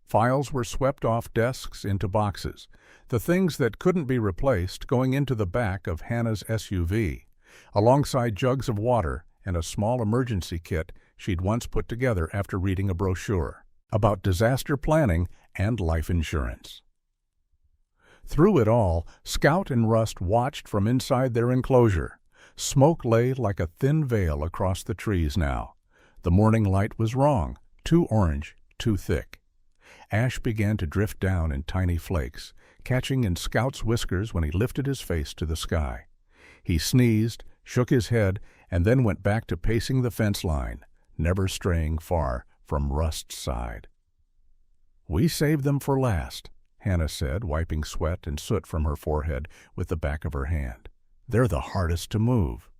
Files were swept off desks into boxes, the things that couldn't be replaced going into the back of Hannah's SUV, alongside jugs of water and a small emergency kit she'd once put together after reading a brochure about disaster planning and life insurance. Through it all, Scout and Rust watched from inside their enclosure. Smoke lay like a thin veil across the trees now. The morning light was wrong, too orange, too thick. Ash began to drift down in tiny flakes, catching in Scout's whiskers when he lifted his face to the sky. He sneezed, shook his head, and then went back to pacing the fence line, never straying far from Rust's side. "We saved them for last," Hannah said, wiping sweat and soot from her forehead with the back of her hand. "They're the hardest to move."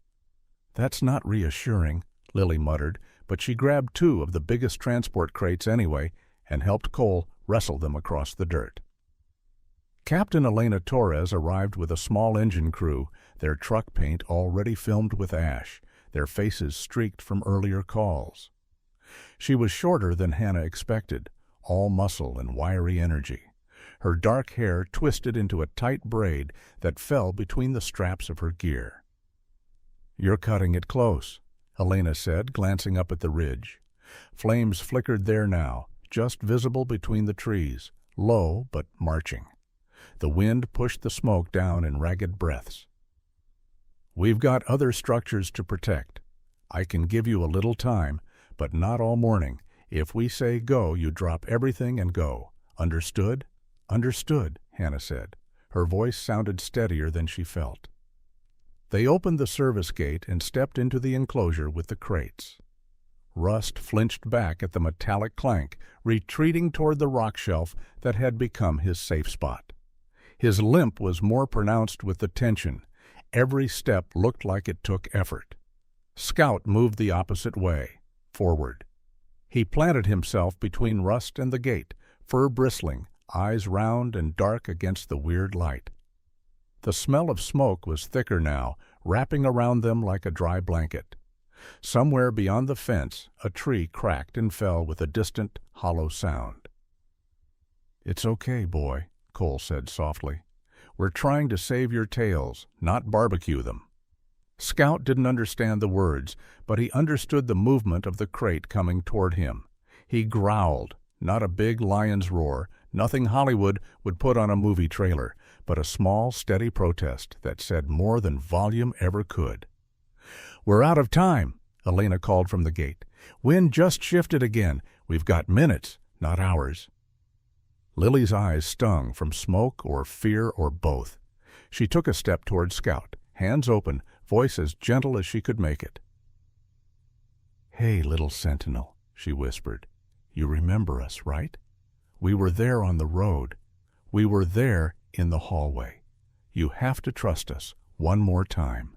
"That's not reassuring," Lily muttered, but she grabbed 2 of the biggest transport crates anyway and helped Cole wrestle them across the dirt. Captain Elena Torres arrived with a small engine crew, their truck paint already filmed with ash, their faces streaked from earlier calls. She was shorter than Hannah expected, all muscle and wiry energy. Her dark hair twisted into a tight braid that fell between the straps of her gear. "You're cutting it close," Elena said, glancing up at the ridge. Flames flickered there now, just visible between the trees, low but marching. The wind pushed the smoke down in ragged breaths. "We've got other structures to protect. I can give you a little time, but not all morning. If we say go, you drop everything and go. Understood?" "Understood," Hannah said. Her voice sounded steadier than she felt. They opened the service gate and stepped into the enclosure with the crates. Rust flinched back at the metallic clank, retreating toward the rock shelf that had become his safe spot. His limp was more pronounced with the tension. Every step looked like it took effort. Scout moved the opposite way, forward. He planted himself between Rust and the gate, fur bristling, eyes round and dark against the weird light. The smell of smoke was thicker now, wrapping around them like a dry blanket. Somewhere beyond the fence, a tree cracked and fell with a distant, hollow sound. "It's okay, boy," Cole said softly. "We're trying to save your tails, not barbecue them." Scout didn't understand the words, but he understood the movement of the crate coming toward him. He growled, not a big lion's roar, nothing Hollywood would put on a movie trailer, but a small, steady protest that said more than volume ever could. "We're out of time," Elena called from the gate. "Wind just shifted again. We've got minutes, not hours." Lily's eyes stung from smoke or fear or both. She took a step toward Scout, hands open, voice as gentle as she could make it. "Hey, little sentinel," she whispered. "You remember us, right? We were there on the road. We were there in the hallway. You have to trust us one more time."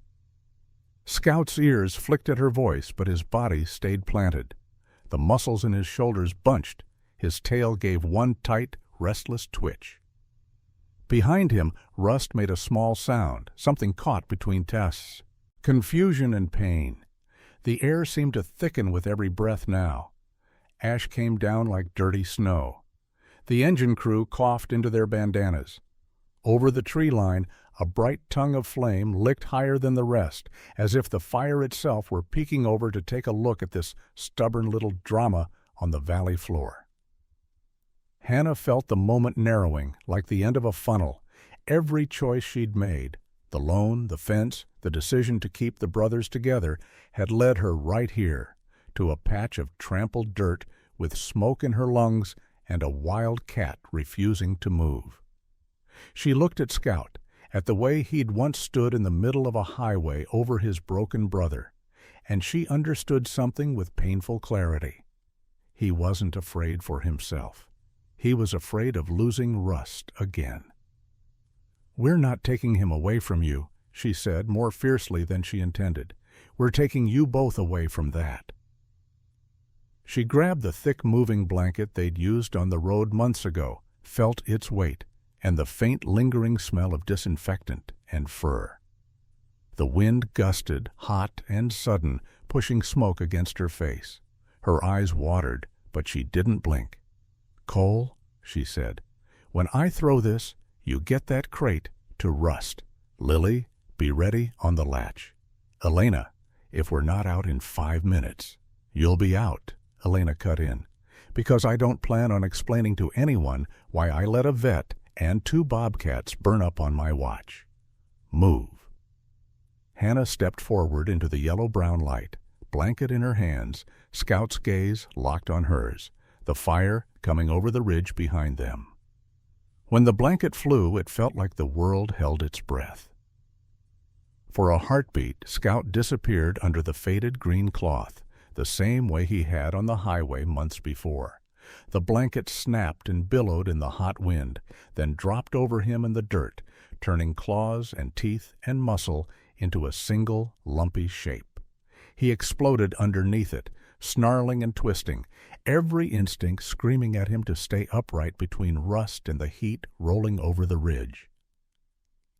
Scout's ears flicked at her voice, but his body stayed planted. The muscles in his shoulders bunched. His tail gave one tight, restless twitch. Behind him, Rust made a small sound, something caught between tusks. Confusion and pain. The air seemed to thicken with every breath now. Ash came down like dirty snow. The engine crew coughed into their bandanas. Over the tree line, a bright tongue of flame licked higher than the rest, as if the fire itself were peeking over to take a look at this stubborn little drama on the valley floor. Hannah felt the moment narrowing, like the end of a funnel. Every choice she'd made, the loan, the fence, the decision to keep the brothers together, had led her right here, to a patch of trampled dirt with smoke in her lungs and a wild cat refusing to move. She looked at Scout, at the way he'd once stood in the middle of a highway over his broken brother, and she understood something with painful clarity. He wasn't afraid for himself. He was afraid of losing Rust again. "We're not taking him away from you," she said more fiercely than she intended. "We're taking you both away from that." She grabbed the thick moving blanket they'd used on the road months ago, felt its weight, and the faint lingering smell of disinfectant and fur. The wind gusted, hot and sudden, pushing smoke against her face. Her eyes watered, but she didn't blink. "Cole," she said, "when I throw this, you get that crate to Rust. Lily, be ready on the latch. Elena, if we're not out in 5 minutes." "You'll be out," Elena cut in, "because I don't plan on explaining to anyone why I let a vet and 2 Bobcats burn up on my watch. Move." Hannah stepped forward into the yellow-brown light, blanket in her hands, Scout's gaze locked on hers, the fire coming over the ridge behind them. When the blanket flew, it felt like the world held its breath. For a heartbeat, Scout disappeared under the faded green cloth, the same way he had on the highway months before. The blanket snapped and billowed in the hot wind, then dropped over him in the dirt, turning claws and teeth and muscle into a single lumpy shape. He exploded underneath it, snarling and twisting, every instinct screaming at him to stay upright between Rust and the heat rolling over the ridge.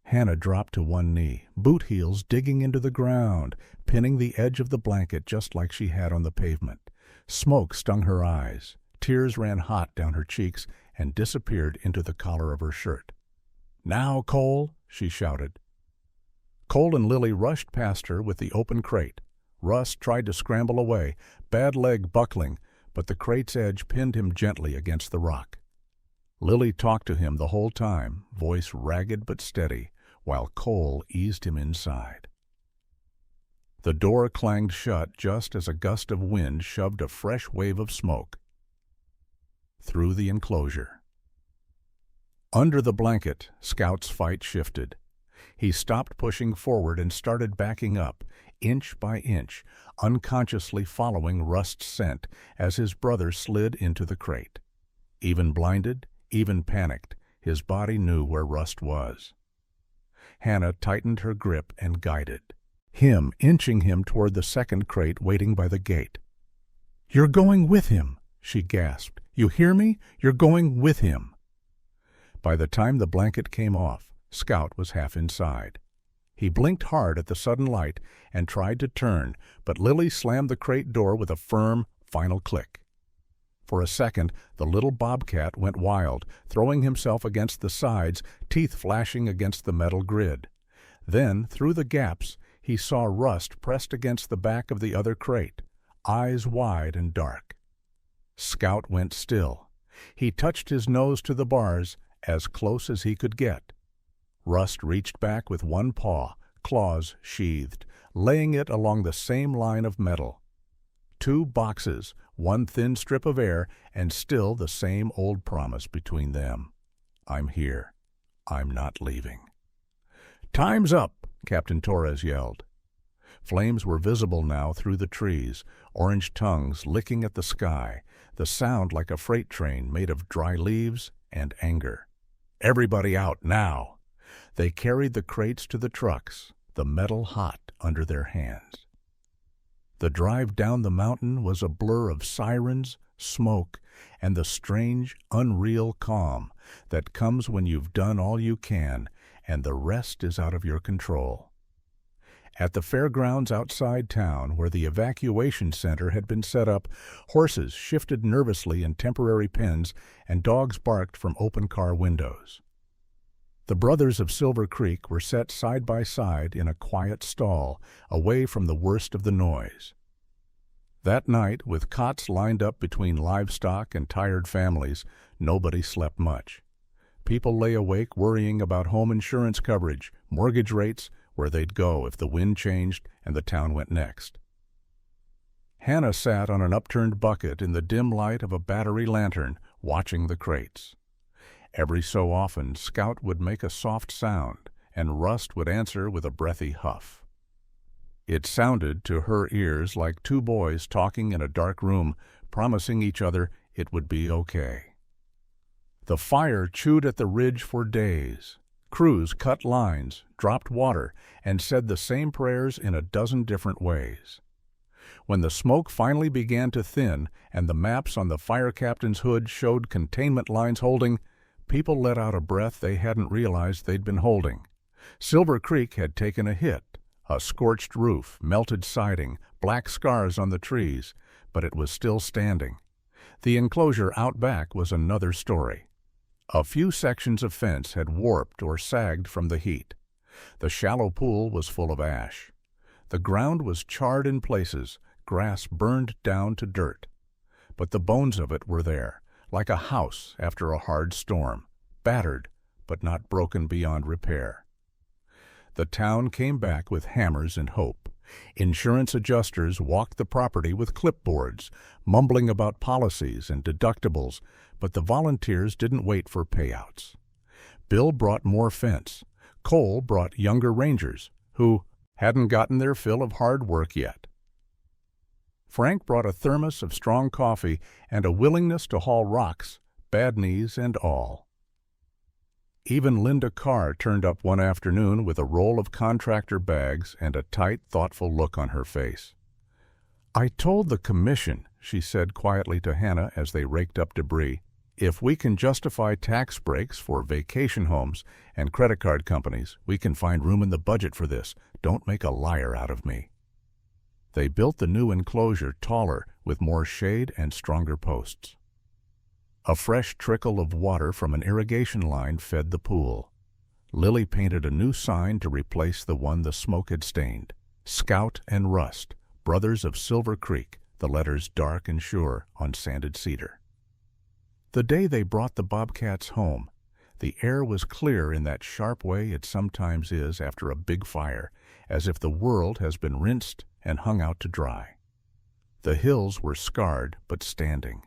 Hannah dropped to one knee, boot heels digging into the ground, pinning the edge of the blanket just like she had on the pavement. Smoke stung her eyes. Tears ran hot down her cheeks and disappeared into the collar of her shirt. "Now, Cole," she shouted. Cole and Lily rushed past her with the open crate. Rust tried to scramble away, bad leg buckling, but the crate's edge pinned him gently against the rock. Lily talked to him the whole time, voice ragged but steady, while Cole eased him inside. The door clanged shut just as a gust of wind shoved a fresh wave of smoke through the enclosure. Under the blanket, Scout's fight shifted. He stopped pushing forward and started backing up, inch by inch, unconsciously following Rust's scent as his brother slid into the crate. Even blinded, even panicked, his body knew where Rust was. Hannah tightened her grip and guided, him inching him toward the second crate waiting by the gate. "You're going with him," she gasped. "You hear me? You're going with him." By the time the blanket came off, Scout was half inside. He blinked hard at the sudden light and tried to turn, but Lily slammed the crate door with a firm, final click. For a second, the little Bobcat went wild, throwing himself against the sides, teeth flashing against the metal grid. Then, through the gaps, he saw Rust pressed against the back of the other crate, eyes wide and dark. Scout went still. He touched his nose to the bars, as close as he could get. Rust reached back with one paw, claws sheathed, laying it along the same line of metal. 2 boxes, one thin strip of air, and still the same old promise between them. "I'm here. I'm not leaving." "Time's up," Captain Torres yelled. Flames were visible now through the trees, orange tongues licking at the sky, the sound like a freight train made of dry leaves and anger. "Everybody out now!" They carried the crates to the trucks, the metal hot under their hands. The drive down the mountain was a blur of sirens, smoke, and the strange, unreal calm that comes when you've done all you can and the rest is out of your control. At the fairgrounds outside town, where the evacuation center had been set up, horses shifted nervously in temporary pens and dogs barked from open car windows. The brothers of Silver Creek were set side by side in a quiet stall, away from the worst of the noise. That night, with cots lined up between livestock and tired families, nobody slept much. People lay awake worrying about home insurance coverage, mortgage rates, where they'd go if the wind changed and the town went next. Hannah sat on an upturned bucket in the dim light of a battery lantern, watching the crates. Every so often, Scout would make a soft sound, and Rust would answer with a breathy huff. It sounded to her ears like 2 boys talking in a dark room, promising each other it would be okay. The fire chewed at the ridge for days. Crews cut lines, dropped water, and said the same prayers in a dozen different ways. When the smoke finally began to thin and the maps on the fire captain's hood showed containment lines holding, people let out a breath they hadn't realized they'd been holding. Silver Creek had taken a hit, a scorched roof, melted siding, black scars on the trees, but it was still standing. The enclosure out back was another story. A few sections of fence had warped or sagged from the heat. The shallow pool was full of ash. The ground was charred in places, grass burned down to dirt. But the bones of it were there, like a house after a hard storm, battered, but not broken beyond repair. The town came back with hammers and hope. Insurance adjusters walked the property with clipboards, mumbling about policies and deductibles, but the volunteers didn't wait for payouts. Bill brought more fence. Cole brought younger rangers, who hadn't gotten their fill of hard work yet. Frank brought a thermos of strong coffee and a willingness to haul rocks, bad knees and all. Even Linda Carr turned up one afternoon with a roll of contractor bags and a tight, thoughtful look on her face. "I told the commission," she said quietly to Hannah as they raked up debris, "if we can justify tax breaks for vacation homes and credit card companies, we can find room in the budget for this. Don't make a liar out of me." They built the new enclosure taller with more shade and stronger posts. A fresh trickle of water from an irrigation line fed the pool. Lily painted a new sign to replace the one the smoke had stained. Scout and Rust, brothers of Silver Creek, the letters dark and sure on sanded cedar. The day they brought the Bobcats home, the air was clear in that sharp way it sometimes is after a big fire, as if the world has been rinsed and hung out to dry. The hills were scarred but standing.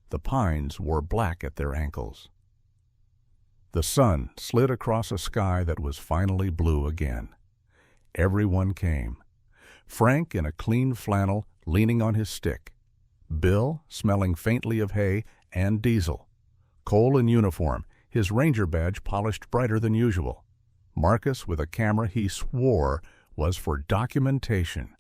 The pines wore black at their ankles. The sun slid across a sky that was finally blue again. Everyone came. Frank in a clean flannel, leaning on his stick. Bill, smelling faintly of hay and diesel. Cole in uniform, his ranger badge polished brighter than usual. Marcus with a camera he swore was for documentation.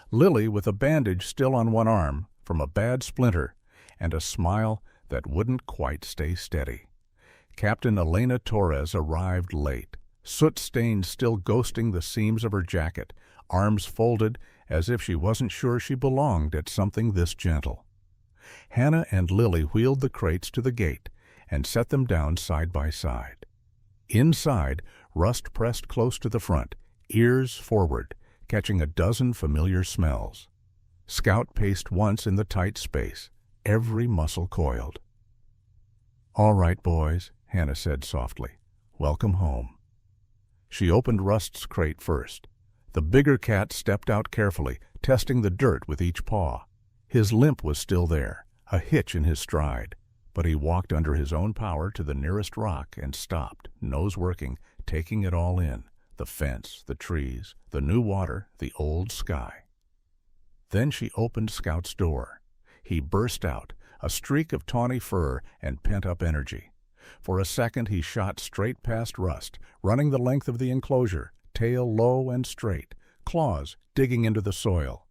Lily with a bandage still on one arm from a bad splinter and a smile that wouldn't quite stay steady. Captain Elena Torres arrived late, soot-stained still ghosting the seams of her jacket, arms folded as if she wasn't sure she belonged at something this gentle. Hannah and Lily wheeled the crates to the gate and set them down side by side. Inside, Rust pressed close to the front, ears forward, catching a dozen familiar smells. Scout paced once in the tight space, every muscle coiled. "All right, boys," Hannah said softly. "Welcome home." She opened Rust's crate first. The bigger cat stepped out carefully, testing the dirt with each paw. His limp was still there, a hitch in his stride, but he walked under his own power to the nearest rock and stopped, nose working, taking it all in, the fence, the trees, the new water, the old sky. Then she opened Scout's door. He burst out, a streak of tawny fur and pent-up energy. For a second he shot straight past Rust, running the length of the enclosure, tail low and straight, claws digging into the soil.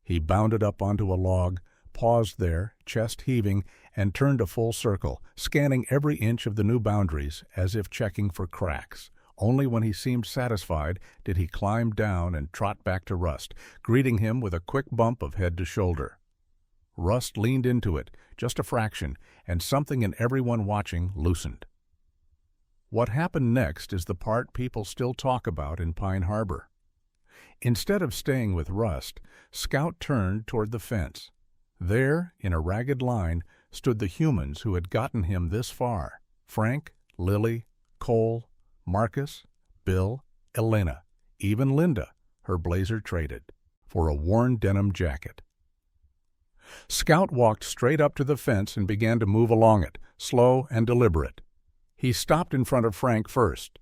He bounded up onto a log, paused there, chest heaving, and turned a full circle, scanning every inch of the new boundaries as if checking for cracks. Only when he seemed satisfied did he climb down and trot back to Rust, greeting him with a quick bump of head to shoulder. Rust leaned into it, just a fraction, and something in everyone watching loosened. What happened next is the part people still talk about in Pine Harbor. Instead of staying with Rust, Scout turned toward the fence. There, in a ragged line, stood the humans who had gotten him this far: Frank, Lily, Cole, Marcus, Bill, Elena, even Linda, her blazer traded, for a worn denim jacket. Scout walked straight up to the fence and began to move along it, slow and deliberate. He stopped in front of Frank first.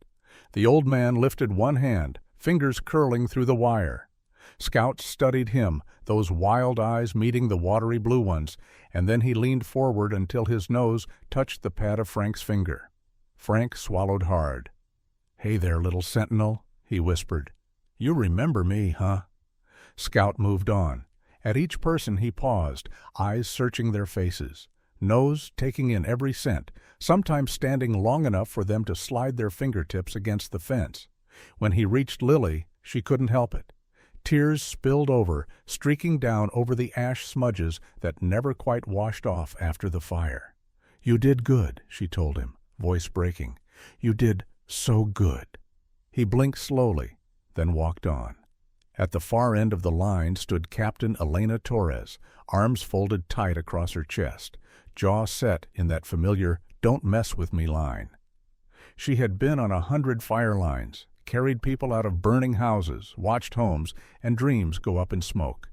The old man lifted one hand, fingers curling through the wire. Scout studied him, those wild eyes meeting the watery blue ones, and then he leaned forward until his nose touched the pad of Frank's finger. Frank swallowed hard. "Hey there, little sentinel," he whispered. "You remember me, huh?" Scout moved on. At each person he paused, eyes searching their faces, nose taking in every scent, sometimes standing long enough for them to slide their fingertips against the fence. When he reached Lily, she couldn't help it. Tears spilled over, streaking down over the ash smudges that never quite washed off after the fire. "You did good," she told him, voice breaking. "You did so good." He blinked slowly, then walked on. At the far end of the line stood Captain Elena Torres, arms folded tight across her chest, jaw set in that familiar "don't mess with me" line. She had been on 100 fire lines, carried people out of burning houses, watched homes and dreams go up in smoke.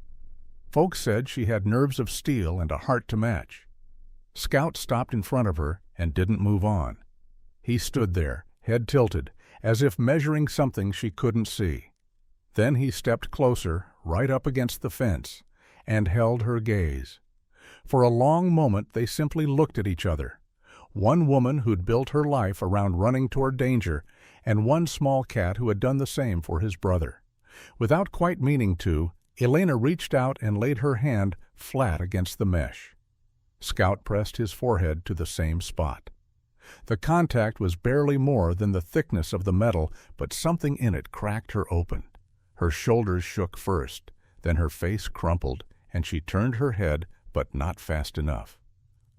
Folks said she had nerves of steel and a heart to match. Scout stopped in front of her and didn't move on. He stood there, head tilted, as if measuring something she couldn't see. Then he stepped closer, right up against the fence, and held her gaze. For a long moment they simply looked at each other. One woman who'd built her life around running toward danger, and one small cat who had done the same for his brother. Without quite meaning to, Elena reached out and laid her hand flat against the mesh. Scout pressed his forehead to the same spot. The contact was barely more than the thickness of the metal, but something in it cracked her open. Her shoulders shook first, then her face crumpled, and she turned her head, but not fast enough.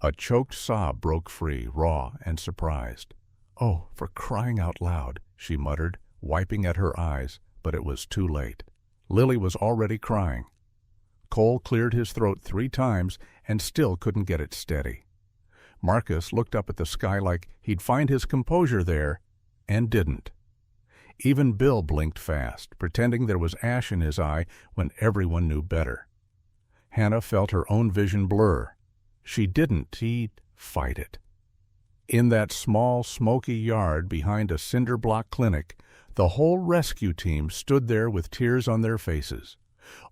A choked sob broke free, raw and surprised. "Oh, for crying out loud," she muttered, wiping at her eyes, but it was too late. Lily was already crying. Cole cleared his throat 3 times and still couldn't get it steady. Marcus looked up at the sky like he'd find his composure there, and didn't. Even Bill blinked fast, pretending there was ash in his eye when everyone knew better. Hannah felt her own vision blur. She didn't fight it. In that small, smoky yard behind a cinder-block clinic, the whole rescue team stood there with tears on their faces,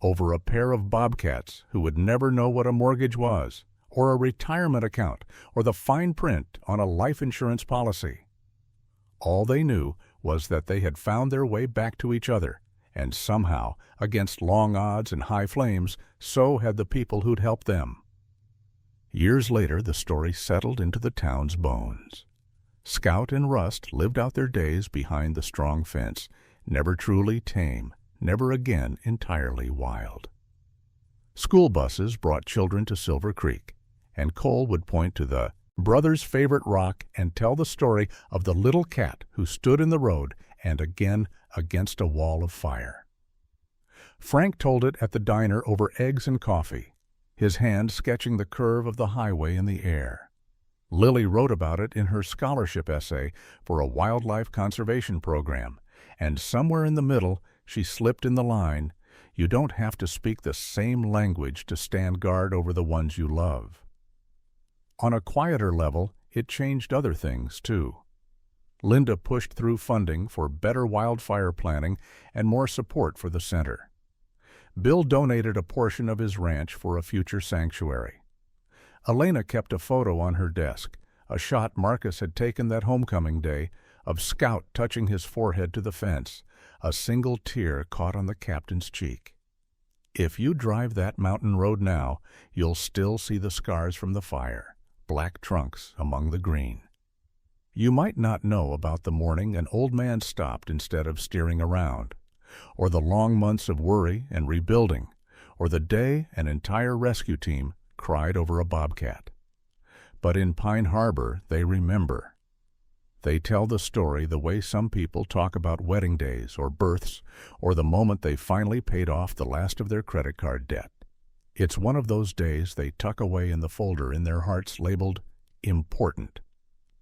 over a pair of Bobcats who would never know what a mortgage was, or a retirement account, or the fine print on a life insurance policy. All they knew was that they had found their way back to each other, and somehow, against long odds and high flames, so had the people who'd helped them. Years later, the story settled into the town's bones. Scout and Rust lived out their days behind the strong fence, never truly tame, never again entirely wild. School buses brought children to Silver Creek, and Cole would point to the brother's favorite rock and tell the story of the little cat who stood in the road and again against a wall of fire. Frank told it at the diner over eggs and coffee, his hand sketching the curve of the highway in the air. Lily wrote about it in her scholarship essay for a wildlife conservation program, and somewhere in the middle she slipped in the line, "You don't have to speak the same language to stand guard over the ones you love." On a quieter level, it changed other things, too. Linda pushed through funding for better wildfire planning and more support for the center. Bill donated a portion of his ranch for a future sanctuary. Elena kept a photo on her desk, a shot Marcus had taken that homecoming day, of Scout touching his forehead to the fence, a single tear caught on the captain's cheek. If you drive that mountain road now, you'll still see the scars from the fire, black trunks among the green. You might not know about the morning an old man stopped instead of steering around, or the long months of worry and rebuilding, or the day an entire rescue team cried over a bobcat. But in Pine Harbor, they remember. They tell the story the way some people talk about wedding days or births or the moment they finally paid off the last of their credit card debt. It's one of those days they tuck away in the folder in their hearts labeled important.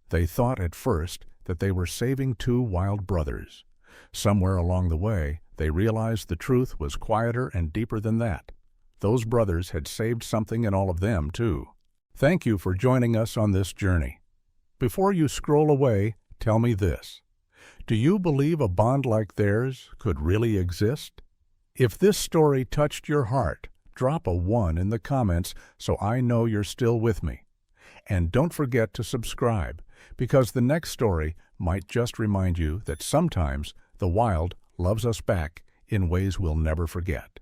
They thought at first that they were saving 2 wild brothers. Somewhere along the way, they realized the truth was quieter and deeper than that. Those brothers had saved something in all of them, too. Thank you for joining us on this journey. Before you scroll away, tell me this. Do you believe a bond like theirs could really exist? If this story touched your heart, drop a 1 in the comments so I know you're still with me. And don't forget to subscribe, because the next story might just remind you that sometimes the wild loves us back in ways we'll never forget.